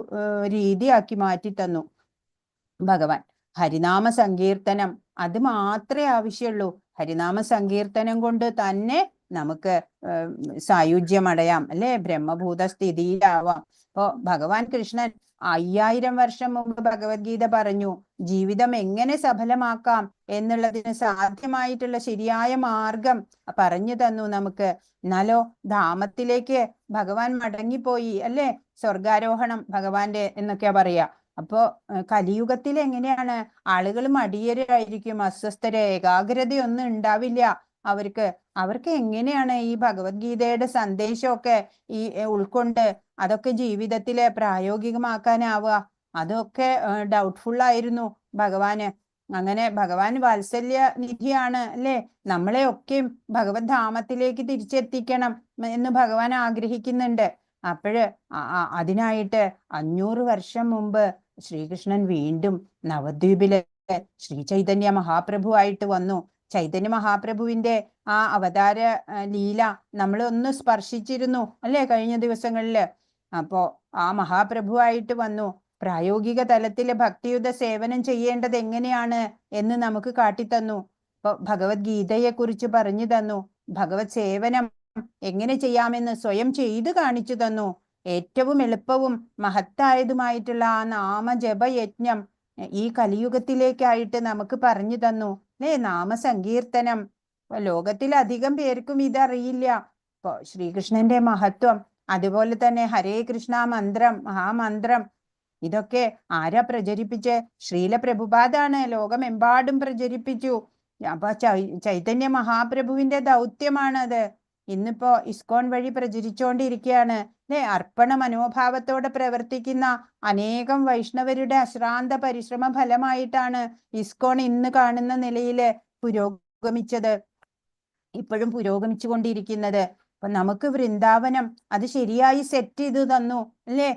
Speaker 4: രീതിയാക്കി മാറ്റി തന്നു ഭഗവാൻ. ഹരിനാമ സങ്കീർത്തനം അത് മാത്രമേ ആവശ്യമുള്ളൂ. ഹരിനാമ സങ്കീർത്തനം കൊണ്ട് തന്നെ നമുക്ക് സായുജ്യമടയാം അല്ലെ, ബ്രഹ്മഭൂത സ്ഥിതിയിലാവാം. അപ്പോ ഭഗവാൻ കൃഷ്ണൻ 5000 വർഷം മുമ്പ് ഭഗവത്ഗീത പറഞ്ഞു. ജീവിതം എങ്ങനെ സഫലമാക്കാം എന്നുള്ളതിന് സാധ്യമായിട്ടുള്ള ശരിയായ മാർഗം പറഞ്ഞു തന്നു നമുക്ക്. എന്നാലോ ധാമത്തിലേക്ക് ഭഗവാൻ മടങ്ങിപ്പോയി അല്ലെ, സ്വർഗാരോഹണം ഭഗവാന്റെ എന്നൊക്കെയാ പറയാ. അപ്പോ കലിയുഗത്തിൽ എങ്ങനെയാണ്? ആളുകൾ മടിയരായിരിക്കും, അസ്വസ്ഥര്, ഏകാഗ്രതയൊന്നും ഉണ്ടാവില്ല അവർക്ക് എങ്ങനെയാണ് ഈ ഭഗവത്ഗീതയുടെ സന്ദേശമൊക്കെ ഉൾക്കൊണ്ട് അതൊക്കെ ജീവിതത്തില് പ്രായോഗികമാക്കാനാവുക? അതൊക്കെ ഡൗട്ട്ഫുൾ ആയിരുന്നു ഭഗവാന്. അങ്ങനെ ഭഗവാൻ വാത്സല്യ നിധിയാണ് അല്ലെ, നമ്മളെ ഒക്കെ ഭഗവത് ധാമത്തിലേക്ക് തിരിച്ചെത്തിക്കണം എന്ന് ഭഗവാൻ ആഗ്രഹിക്കുന്നുണ്ട്. അപ്പോഴ് അതിനായിട്ട് 500 വർഷം മുമ്പ് ശ്രീകൃഷ്ണൻ വീണ്ടും നവദ്വീപില് ശ്രീ ചൈതന്യ മഹാപ്രഭു ആയിട്ട് വന്നു. ചൈതന്യ മഹാപ്രഭുവിന്റെ ആ അവതാര ലീല നമ്മൾ ഒന്ന് സ്പർശിച്ചിരുന്നു അല്ലെ കഴിഞ്ഞ ദിവസങ്ങളില്. അപ്പോ ആ മഹാപ്രഭുവായിട്ട് വന്നു. പ്രായോഗിക തലത്തില് ഭക്തിയുത സേവനം ചെയ്യേണ്ടത് എങ്ങനെയാണ് എന്ന് നമുക്ക് കാട്ടിത്തന്നു. അപ്പൊ ഭഗവത്ഗീതയെ കുറിച്ച് പറഞ്ഞു തന്നു. ഭഗവത് സേവനം എങ്ങനെ ചെയ്യാമെന്ന് സ്വയം ചെയ്തു കാണിച്ചു തന്നു. ഏറ്റവും എളുപ്പവും മഹത്തായതുമായിട്ടുള്ള ആ നാമജപയജ്ഞം ഈ കലിയുഗത്തിലേക്കായിട്ട് നമുക്ക് പറഞ്ഞു തന്നു അല്ലേ. നാമസങ്കീർത്തനം ലോകത്തിൽ അധികം പേർക്കും ഇതറിയില്ല. ഇപ്പൊ ശ്രീകൃഷ്ണന്റെ മഹത്വം, അതുപോലെ തന്നെ ഹരേ കൃഷ്ണ മന്ത്രം, മഹാമന്ത്രം, ഇതൊക്കെ ആരാ പ്രചരിപ്പിച്ച്? ശ്രീല പ്രഭുപാദാണ് ലോകമെമ്പാടും പ്രചരിപ്പിച്ചു. അപ്പൊ ചൈതന്യ മഹാപ്രഭുവിന്റെ ദൗത്യമാണത്. ഇന്നിപ്പോ ഇസ്കോൺ വഴി പ്രചരിച്ചുകൊണ്ടിരിക്കുകയാണ് അല്ലെ. അർപ്പണ മനോഭാവത്തോടെ പ്രവർത്തിക്കുന്ന അനേകം വൈഷ്ണവരുടെ അശ്രാന്ത പരിശ്രമ ഫലമായിട്ടാണ് ഇസ്കോൺ ഇന്ന് കാണുന്ന നിലയില് പുരോഗമിച്ചത്, ഇപ്പോഴും പുരോഗമിച്ചു കൊണ്ടിരിക്കുന്നത്. അപ്പൊ നമുക്ക് വൃന്ദാവനം അത് ശരിയായി സെറ്റ് ചെയ്തു തന്നു അല്ലേ.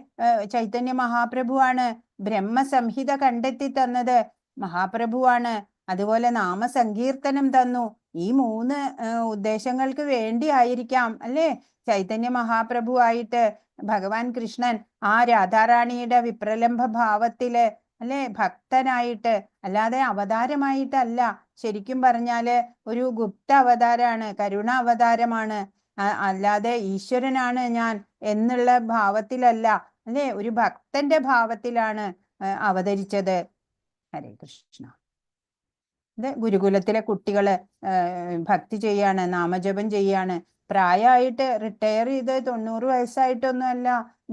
Speaker 4: ചൈതന്യ മഹാപ്രഭുവാണ്. ബ്രഹ്മസംഹിത കണ്ടെത്തി തന്നത് മഹാപ്രഭുവാണ്. അതുപോലെ നാമസങ്കീർത്തനം തന്നു. ഈ 3 ഉദ്ദേശങ്ങൾക്ക് വേണ്ടി ആയിരിക്കാം അല്ലേ ചൈതന്യ മഹാപ്രഭുവായിട്ട് ഭഗവാൻ കൃഷ്ണൻ ആ രാധാറാണിയുടെ വിപ്രലംഭ ഭാവത്തില് അല്ലെ ഭക്തനായിട്ട്, അല്ലാതെ അവതാരമായിട്ടല്ല. ശരിക്കും പറഞ്ഞാല് ഒരു ഗുപ്ത അവതാരാണ്, കരുണ അവതാരമാണ്. അല്ലാതെ ഈശ്വരനാണ് ഞാൻ എന്നുള്ള ഭാവത്തിലല്ല അല്ലെ, ഒരു ഭക്തന്റെ ഭാവത്തിലാണ് അവതരിച്ചത്. ഹരേ കൃഷ്ണ. ഇത് ഗുരുകുലത്തിലെ കുട്ടികള് ഭക്തി ചെയ്യാണ്, നാമജപം ചെയ്യാണ്. പ്രായമായിട്ട് റിട്ടയർ ചെയ്ത് 90 വയസ്സായിട്ടൊന്നും അല്ല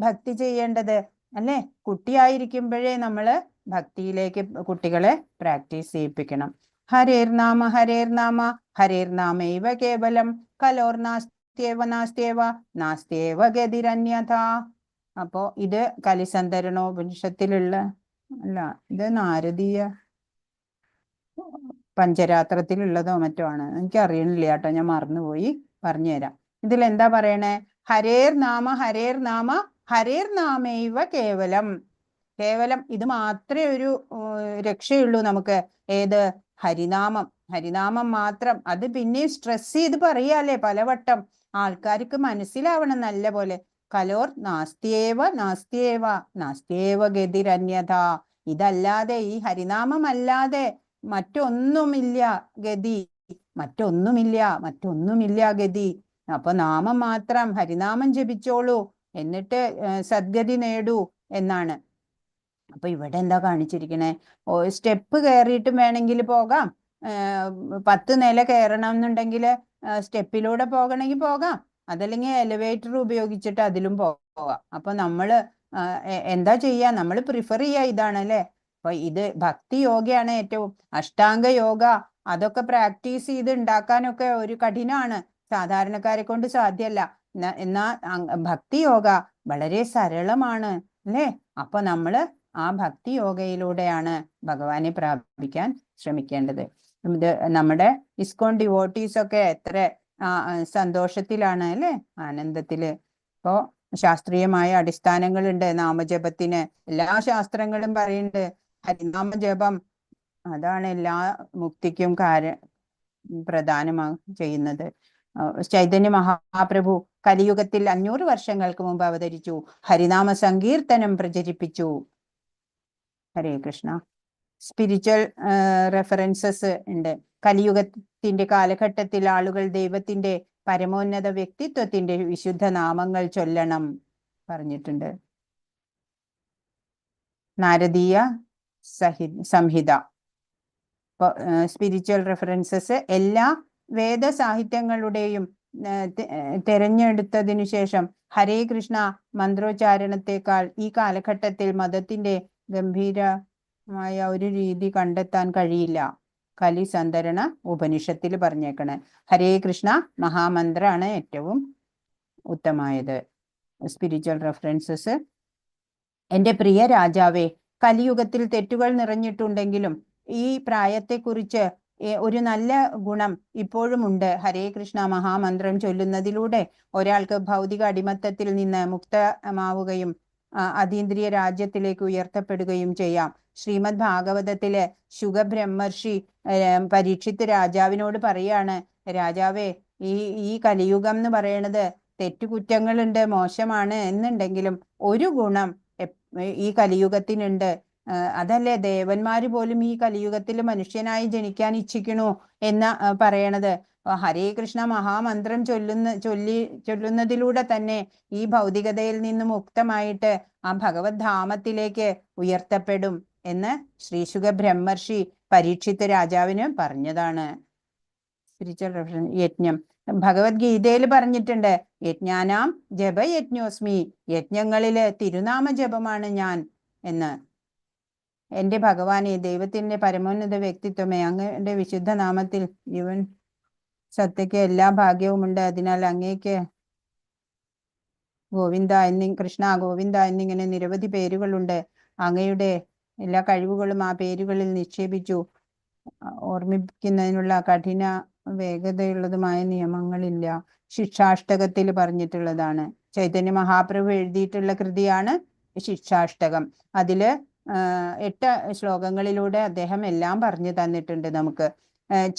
Speaker 4: ഭക്തി ചെയ്യേണ്ടത് അല്ലെ. കുട്ടിയായിരിക്കുമ്പോഴേ നമ്മള് ഭക്തിയിലേക്ക് കുട്ടികളെ പ്രാക്ടീസ് ചെയ്യിപ്പിക്കണം. ഹരേർനാമ ഹരേർനാമ ഹരേർനാമൈവ കേവലം കലോർനാസ്ത്യേവ നാസ്ത്യേവ നാസ്ത്യേവ ഗതിരന്യഥ. അപ്പോ ഇത് കലിസന്ധരണോപനിഷത്തിലുള്ള അല്ല, ഇത് നാരദീയ പഞ്ചരാത്രത്തിലുള്ളതോ മറ്റോ ആണ്, എനിക്ക് അറിയണില്ല കേട്ടോ, ഞാൻ മറന്നുപോയി, പറഞ്ഞുതരാം. ഇതിൽ എന്താ പറയണേ? ഹരേർ നാമ ഹരേർ നാമ ഹരേർ നാമൈവ കേവലം. കേവലം ഇത് മാത്രമേ ഒരു രക്ഷയുള്ളൂ നമുക്ക്. ഏത്? ഹരിനാമം. ഹരിനാമം മാത്രം. അത് പിന്നെയും സ്ട്രെസ് ചെയ്ത് പറയാല്ലേ പലവട്ടം, ആൾക്കാർക്ക് മനസ്സിലാവണം നല്ല പോലെ. കലോർ നാസ്തിയേവ നാസ്തിയേവ നാസ്തിയേവ ഗതിരന്യഥ. ഇതല്ലാതെ, ഈ ഹരിനാമം അല്ലാതെ മറ്റൊന്നുമില്ല ഗതി, മറ്റൊന്നുമില്ല ഗതി. അപ്പൊ നാമം മാത്രം, ഹരിനാമം ജപിച്ചോളൂ, എന്നിട്ട് സദ്ഗതി നേടൂ എന്നാണ്. അപ്പൊ ഇവിടെ എന്താ കാണിച്ചിരിക്കണേ? സ്റ്റെപ്പ് കയറിയിട്ടും വേണമെങ്കിൽ പോകാം, 10 നില കയറണം എന്നുണ്ടെങ്കിൽ സ്റ്റെപ്പിലൂടെ പോകണമെങ്കിൽ പോകാം, അതല്ലെങ്കിൽ എലിവേറ്റർ ഉപയോഗിച്ചിട്ട് അതിലും പോകാം. അപ്പൊ നമ്മള് എന്താ ചെയ്യാ? നമ്മൾ പ്രിഫർ ചെയ്യാ ഇതാണ് അല്ലെ. അപ്പൊ ഇത് ഭക്തി യോഗയാണ് ഏറ്റവും. അഷ്ടാംഗ യോഗ അതൊക്കെ പ്രാക്ടീസ് ചെയ്ത് ഉണ്ടാക്കാനൊക്കെ ഒരു കഠിനമാണ്, സാധാരണക്കാരെ കൊണ്ട് സാധ്യമല്ല. എന്നാ ഭക്തി യോഗ വളരെ സരളമാണ് അല്ലേ. അപ്പൊ നമ്മള് ആ ഭക്തി യോഗയിലൂടെയാണ് ഭഗവാനെ പ്രാപിക്കാൻ ശ്രമിക്കേണ്ടത്. ഇത് നമ്മുടെ ഇസ്കോൺ ഡിവോട്ടീസ് ഒക്കെ എത്ര സന്തോഷത്തിലാണ് അല്ലെ, ആനന്ദത്തില്. ഇപ്പോ ശാസ്ത്രീയമായ അടിസ്ഥാനങ്ങളുണ്ട് നാമജപത്തിന്. എല്ലാ ശാസ്ത്രങ്ങളും പറയുന്നുണ്ട് ഹരിനാമ ജപം അതാണ് എല്ലാ മുക്തിക്കും പ്രധാനമായി ചെയ്യുന്നത്. ചൈതന്യ മഹാപ്രഭു കലിയുഗത്തിൽ 500 വർഷങ്ങൾക്ക് മുമ്പ് അവതരിച്ചു, ഹരിനാമ സങ്കീർത്തനം പ്രചരിപ്പിച്ചു. ഹരേ കൃഷ്ണ. സ്പിരിച്വൽ റെഫറൻസസ് ഉണ്ട്. കലിയുഗത്തിന്റെ കാലഘട്ടത്തിൽ ആളുകൾ ദൈവത്തിന്റെ പരമോന്നത വ്യക്തിത്വത്തിന്റെ വിശുദ്ധ നാമങ്ങൾ ചൊല്ലണം പറഞ്ഞിട്ടുണ്ട്. നാരദീയ സംഹിത. സ്പിരിച്വൽ റെഫറൻസസ് എല്ലാ വേദ സാഹിത്യങ്ങളുടെയും തെരഞ്ഞെടുത്തതിനു ശേഷം ഹരേ കൃഷ്ണ മന്ത്രോച്ചാരണത്തെക്കാൾ ഈ കാലഘട്ടത്തിൽ മതത്തിന്റെ ഗംഭീരമായ ഒരു രീതി കണ്ടെത്താൻ കഴിയില്ല. കലി സന്തരണ ഉപനിഷത്തിൽ പറഞ്ഞേക്കണേ ഹരേ കൃഷ്ണ മഹാമന്ത്രാണ് ഏറ്റവും ഉത്തമമായത്. Spiritual references. എൻ്റെ പ്രിയ രാജാവേ, കലിയുഗത്തിൽ തെറ്റുകൾ നിറഞ്ഞിട്ടുണ്ടെങ്കിലും ഈ പ്രായത്തെക്കുറിച്ച് ഒരു നല്ല ഗുണം ഇപ്പോഴും ഉണ്ട്. ഹരേ കൃഷ്ണ മഹാമന്ത്രം ചൊല്ലുന്നതിലൂടെ ഒരാൾക്ക് ഭൗതിക അടിമത്തത്തിൽ നിന്ന് മുക്തമാവുകയും അതീന്ദ്രിയ രാജ്യത്തിലേക്ക് ഉയർത്തപ്പെടുകയും ചെയ്യാം. ശ്രീമദ് ഭാഗവതത്തിലെ ശുഗബ്രഹ്മർഷി പരീക്ഷിത്ത് രാജാവിനോട് പറയാണ്, രാജാവേ, ഈ കലിയുഗം എന്ന് പറയണത് തെറ്റുകുറ്റങ്ങളുണ്ട്, മോശമാണ് എന്നുണ്ടെങ്കിലും ഒരു ഗുണം ഈ കലിയുഗത്തിനുണ്ട്. അതല്ലേ ദേവന്മാര് പോലും ഈ കലിയുഗത്തിൽ മനുഷ്യനായി ജനിക്കാൻ ഇച്ഛിക്കണു എന്ന് പറയണത്. ഹരേ കൃഷ്ണ മഹാമന്ത്രം ചൊല്ലുന്നതിലൂടെ തന്നെ ഈ ഭൗതികതയിൽ നിന്ന് മുക്തമായിട്ട് ആ ഭഗവത് ധാമത്തിലേക്ക് ഉയർത്തപ്പെടും എന്ന് ശ്രീ ശുക ബ്രഹ്മർഷി പരീക്ഷിത്ത് രാജാവിന് പറഞ്ഞതാണ്. Spiritual reference. യജ്ഞം. ഭഗവത്ഗീതയിൽ പറഞ്ഞിട്ടുണ്ട്, യജ്ഞാനാം ജപയജ്ഞോസ്മി, യജ്ഞങ്ങളില് തിരുനാമ ജപമാണ് ഞാൻ എന്ന്. എന്റെ ഭഗവാനെ, ദൈവത്തിന്റെ പരമോന്നത വ്യക്തിത്വമേ, അങ്ങയുടെ വിശുദ്ധ നാമത്തിൽ ജീവൻ സത്യയ്ക്ക് എല്ലാ ഭാഗ്യവുമുണ്ട്. അതിനാൽ അങ്ങേക്ക് ഗോവിന്ദ കൃഷ്ണ ഗോവിന്ദ എന്നിങ്ങനെ നിരവധി പേരുകളുണ്ട്. അങ്ങയുടെ എല്ലാ കഴിവുകളും ആ പേരുകളിൽ നിക്ഷേപിച്ചു. ഓർമ്മിപ്പിക്കുന്നതിനുള്ള കഠിന വേഗതയുള്ളതുമായ നിയമങ്ങളില്ല. ശിക്ഷാഷ്ടകത്തിൽ പറഞ്ഞിട്ടുള്ളതാണ്. ചൈതന്യ മഹാപ്രഭു എഴുതിയിട്ടുള്ള കൃതിയാണ് ശിക്ഷാഷ്ടകം. അതില് 8 ശ്ലോകങ്ങളിലൂടെ അദ്ദേഹം എല്ലാം പറഞ്ഞു തന്നിട്ടുണ്ട് നമുക്ക്.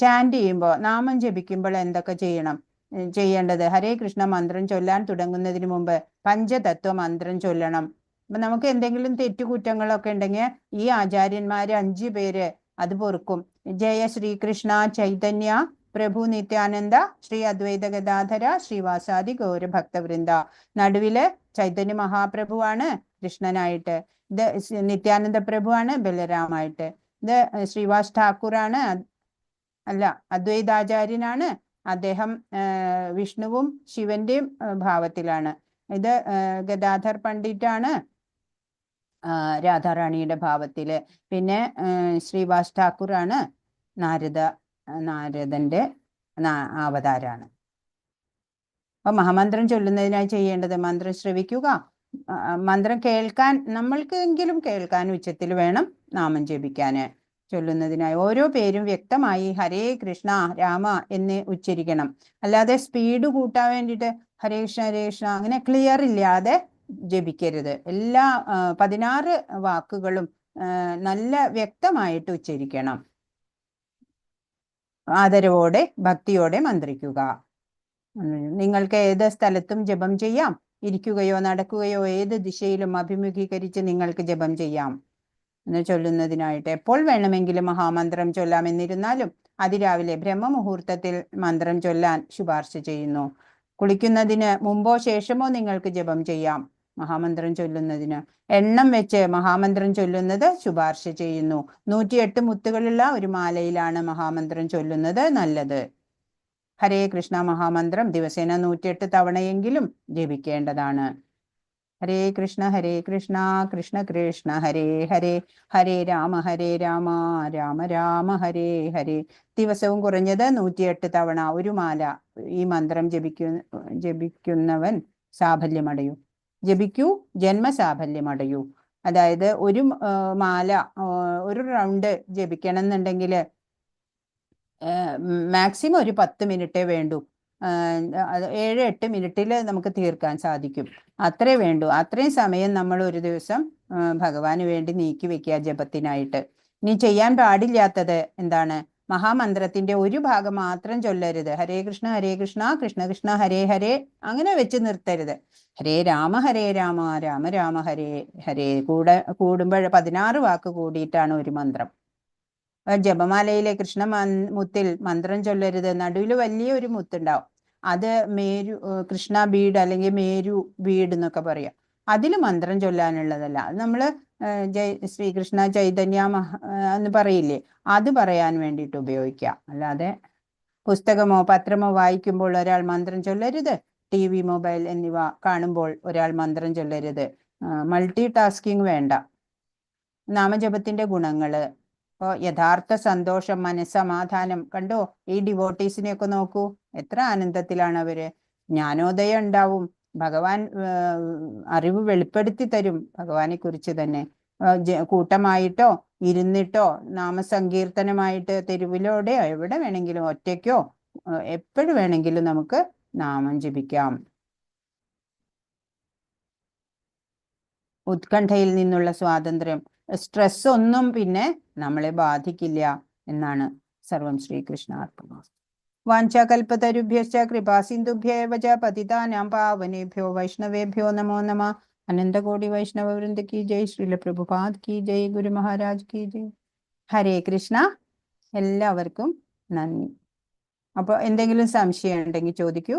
Speaker 4: ചാൻഡ് ചെയ്യുമ്പോൾ, നാമം ജപിക്കുമ്പോൾ എന്തൊക്കെ ചെയ്യേണ്ടത്? ഹരേ കൃഷ്ണ മന്ത്രം ചൊല്ലാൻ തുടങ്ങുന്നതിന് മുമ്പ് പഞ്ചതത്വ മന്ത്രം ചൊല്ലണം. അപ്പൊ നമുക്ക് എന്തെങ്കിലും തെറ്റുകുറ്റങ്ങളൊക്കെ ഉണ്ടെങ്കിൽ ഈ ആചാര്യന്മാര് 5 പേര് അത് പൊറുക്കും. ജയ ശ്രീകൃഷ്ണ ചൈതന്യ പ്രഭു നിത്യാനന്ദ ശ്രീ അദ്വൈത ഗദാധര ശ്രീവാസാദി ഗൗര ഭക്തവൃന്ദ. നടുവില് ചൈതന്യ മഹാപ്രഭുവാണ് കൃഷ്ണനായിട്ട്, ഇത് നിത്യാനന്ദ പ്രഭുവാണ് ബലരാമായിട്ട്, ഇത് ശ്രീവാസ് ഠാക്കൂറാണ്, അല്ല അദ്വൈതാചാര്യനാണ്, അദ്ദേഹം വിഷ്ണുവും ശിവന്റെയും ഭാവത്തിലാണ്. ഇത് ഗദാധർ പണ്ഡിറ്റാണ് രാധാറാണിയുടെ ഭാവത്തില്. പിന്നെ ശ്രീവാസ് ഠാക്കൂറാണ് നാരദന്റെ അവതാരാണ്. അപ്പൊ മഹാമന്ത്രം ചൊല്ലുന്നതിനായി ചെയ്യേണ്ടത് മന്ത്രം ശ്രവിക്കുക, മന്ത്രം കേൾക്കാൻ, നമ്മൾക്കെങ്കിലും കേൾക്കാൻ ഉച്ചത്തിൽ വേണം നാമം ജപിക്കാന്. ചൊല്ലുന്നതിനായി ഓരോ പേരും വ്യക്തമായി ഹരേ കൃഷ്ണ രാമ എന്ന് ഉച്ചരിക്കണം. അല്ലാതെ സ്പീഡ് കൂട്ടാൻ വേണ്ടിയിട്ട് ഹരേ കൃഷ്ണ അങ്ങനെ ക്ലിയർ ഇല്ലാതെ ജപിക്കരുത്. എല്ലാ 16 വാക്കുകളും നല്ല വ്യക്തമായിട്ട് ഉച്ചരിക്കണം. ആദരവോടെ ഭക്തിയോടെ മന്ത്രിക്കുക. നിങ്ങൾക്ക് ഏത് സ്ഥലത്തും ജപം ചെയ്യാം. ഇരിക്കുകയോ നടക്കുകയോ ഏത് ദിശയിലും അഭിമുഖീകരിച്ച് നിങ്ങൾക്ക് ജപം ചെയ്യാം എന്ന് ചൊല്ലുന്നതിനായിട്ട് എപ്പോൾ വേണമെങ്കിലും മഹാമന്ത്രം ചൊല്ലാമെന്നിരുന്നാലും അതിരാവിലെ ബ്രഹ്മമുഹൂർത്തത്തിൽ മന്ത്രം ചൊല്ലാൻ ശുപാർശ ചെയ്യുന്നു. കുളിക്കുന്നതിന് മുമ്പോ ശേഷമോ നിങ്ങൾക്ക് ജപം ചെയ്യാം. മഹാമന്ത്രം ചൊല്ലുന്നതിന് എണ്ണം വെച്ച് മഹാമന്ത്രം ചൊല്ലുന്നത് ശുപാർശ ചെയ്യുന്നു. 108 മുത്തുകളുള്ള ഒരു മാലയിലാണ് മഹാമന്ത്രം ചൊല്ലുന്നത് നല്ലത്. ഹരേ കൃഷ്ണ മഹാമന്ത്രം ദിവസേന 108 തവണയെങ്കിലും ജപിക്കേണ്ടതാണ്. ഹരേ കൃഷ്ണ കൃഷ്ണ കൃഷ്ണ ഹരേ ഹരേ ഹരേ രാമ രാമ രാമ ഹരേ ഹരേ. ദിവസവും കുറഞ്ഞത് 108 തവണ ഒരു മാല ഈ മന്ത്രം ജപിക്കുന്നവൻ സാഫല്യമടയൂ. ജപിക്കൂ, ജന്മസാഫല്യമടയൂ. അതായത് ഒരു മാല ഒരു റൗണ്ട് ജപിക്കണം എന്നുണ്ടെങ്കിൽ മാക്സിമം ഒരു 10 മിനിറ്റേ വേണ്ടൂ. 7-8 മിനിറ്റിൽ നമുക്ക് തീർക്കാൻ സാധിക്കും. അത്രേ വേണ്ടൂ. അത്രയും സമയം നമ്മൾ ഒരു ദിവസം ഭഗവാന് വേണ്ടി നീക്കി വെക്കുക ജപത്തിനായിട്ട്. ഇനി ചെയ്യാൻ പാടില്ലാത്തത് എന്താണ്? മഹാമന്ത്രത്തിന്റെ ഒരു ഭാഗം മാത്രം ചൊല്ലരുത്. ഹരേ കൃഷ്ണ കൃഷ്ണ കൃഷ്ണ ഹരേ ഹരേ അങ്ങനെ വെച്ച് നിർത്തരുത്. ഹരേ രാമ രാമ രാമ ഹരേ ഹരേ കൂടുമ്പോൾ 16 വാക്ക് കൂടിയിട്ടാണ് ഒരു മന്ത്രം. ജപമാലയിലെ കൃഷ്ണ മുത്തിൽ മന്ത്രം ചൊല്ലരുത്. നടുവിൽ വലിയ ഒരു മുത്തുണ്ടാവും. അത് മേരു കൃഷ്ണ ബീഡ് അല്ലെങ്കിൽ മേരു ബീഡ് എന്നൊക്കെ പറയാം. അതിൽ മന്ത്രം ചൊല്ലാനുള്ളതല്ല. അത് നമ്മൾ ശ്രീകൃഷ്ണ ചൈതന്യ എന്ന് പറയില്ലേ, അത് പറയാൻ വേണ്ടിയിട്ട് ഉപയോഗിക്കാം. അല്ലാതെ പുസ്തകമോ പത്രമോ വായിക്കുമ്പോൾ ഒരാൾ മന്ത്രം ചൊല്ലരുത്. TV, മൊബൈൽ എന്നിവ കാണുമ്പോൾ ഒരാൾ മന്ത്രം ചൊല്ലരുത്. മൾട്ടി ടാസ്കിങ് വേണ്ട. നാമജപത്തിന്റെ ഗുണങ്ങള് ഇപ്പോൾ യഥാർത്ഥ സന്തോഷം, മനസ്സമാധാനം. കണ്ടോ, ഈ ഡിവോട്ടീസിനെയൊക്കെ നോക്കൂ, എത്ര ആനന്ദത്തിലാണ് അവര്. ജ്ഞാനോദയം ഉണ്ടാവും. ഭഗവാൻ അറിവ് വെളിപ്പെടുത്തി തരും ഭഗവാനെ കുറിച്ച് തന്നെ. കൂട്ടമായിട്ടോ ഇരുന്നിട്ടോ നാമസങ്കീർത്തനമായിട്ട് തെരുവിലൂടെയോ എവിടെ വേണമെങ്കിലും ഒറ്റയ്ക്കോ എപ്പോഴും വേണമെങ്കിലും നമുക്ക് നാമം ജപിക്കാം. ഉത്കണ്ഠയിൽ നിന്നുള്ള സ്വാതന്ത്ര്യം, സ്ട്രെസ് ഒന്നും പിന്നെ നമ്മളെ ബാധിക്കില്ല എന്നാണ്. സർവം ശ്രീകൃഷ്ണാർപ്പണമസ്തു. വാഞ്ചാകൽപതരുഭ്യശ്ച കൃപാസിന്ധുഭ്യേവ ച പതിതാനാം പാവനേഭ്യോ വൈഷ്ണവേഭ്യോ നമോ നമഃ. അനന്തകോടി വൈഷ്ണവ വൃന്ദ കി ജയ്. ശ്രീല പ്രഭുപാദ് കി ജയ്. ഗുരു മഹാരാജ് കി ജയ്. ഹരേ കൃഷ്ണ. എല്ലാവർക്കും നന്ദി. അപ്പോൾ എന്തെങ്കിലും സംശയം ഉണ്ടെങ്കിൽ ചോദിക്കൂ.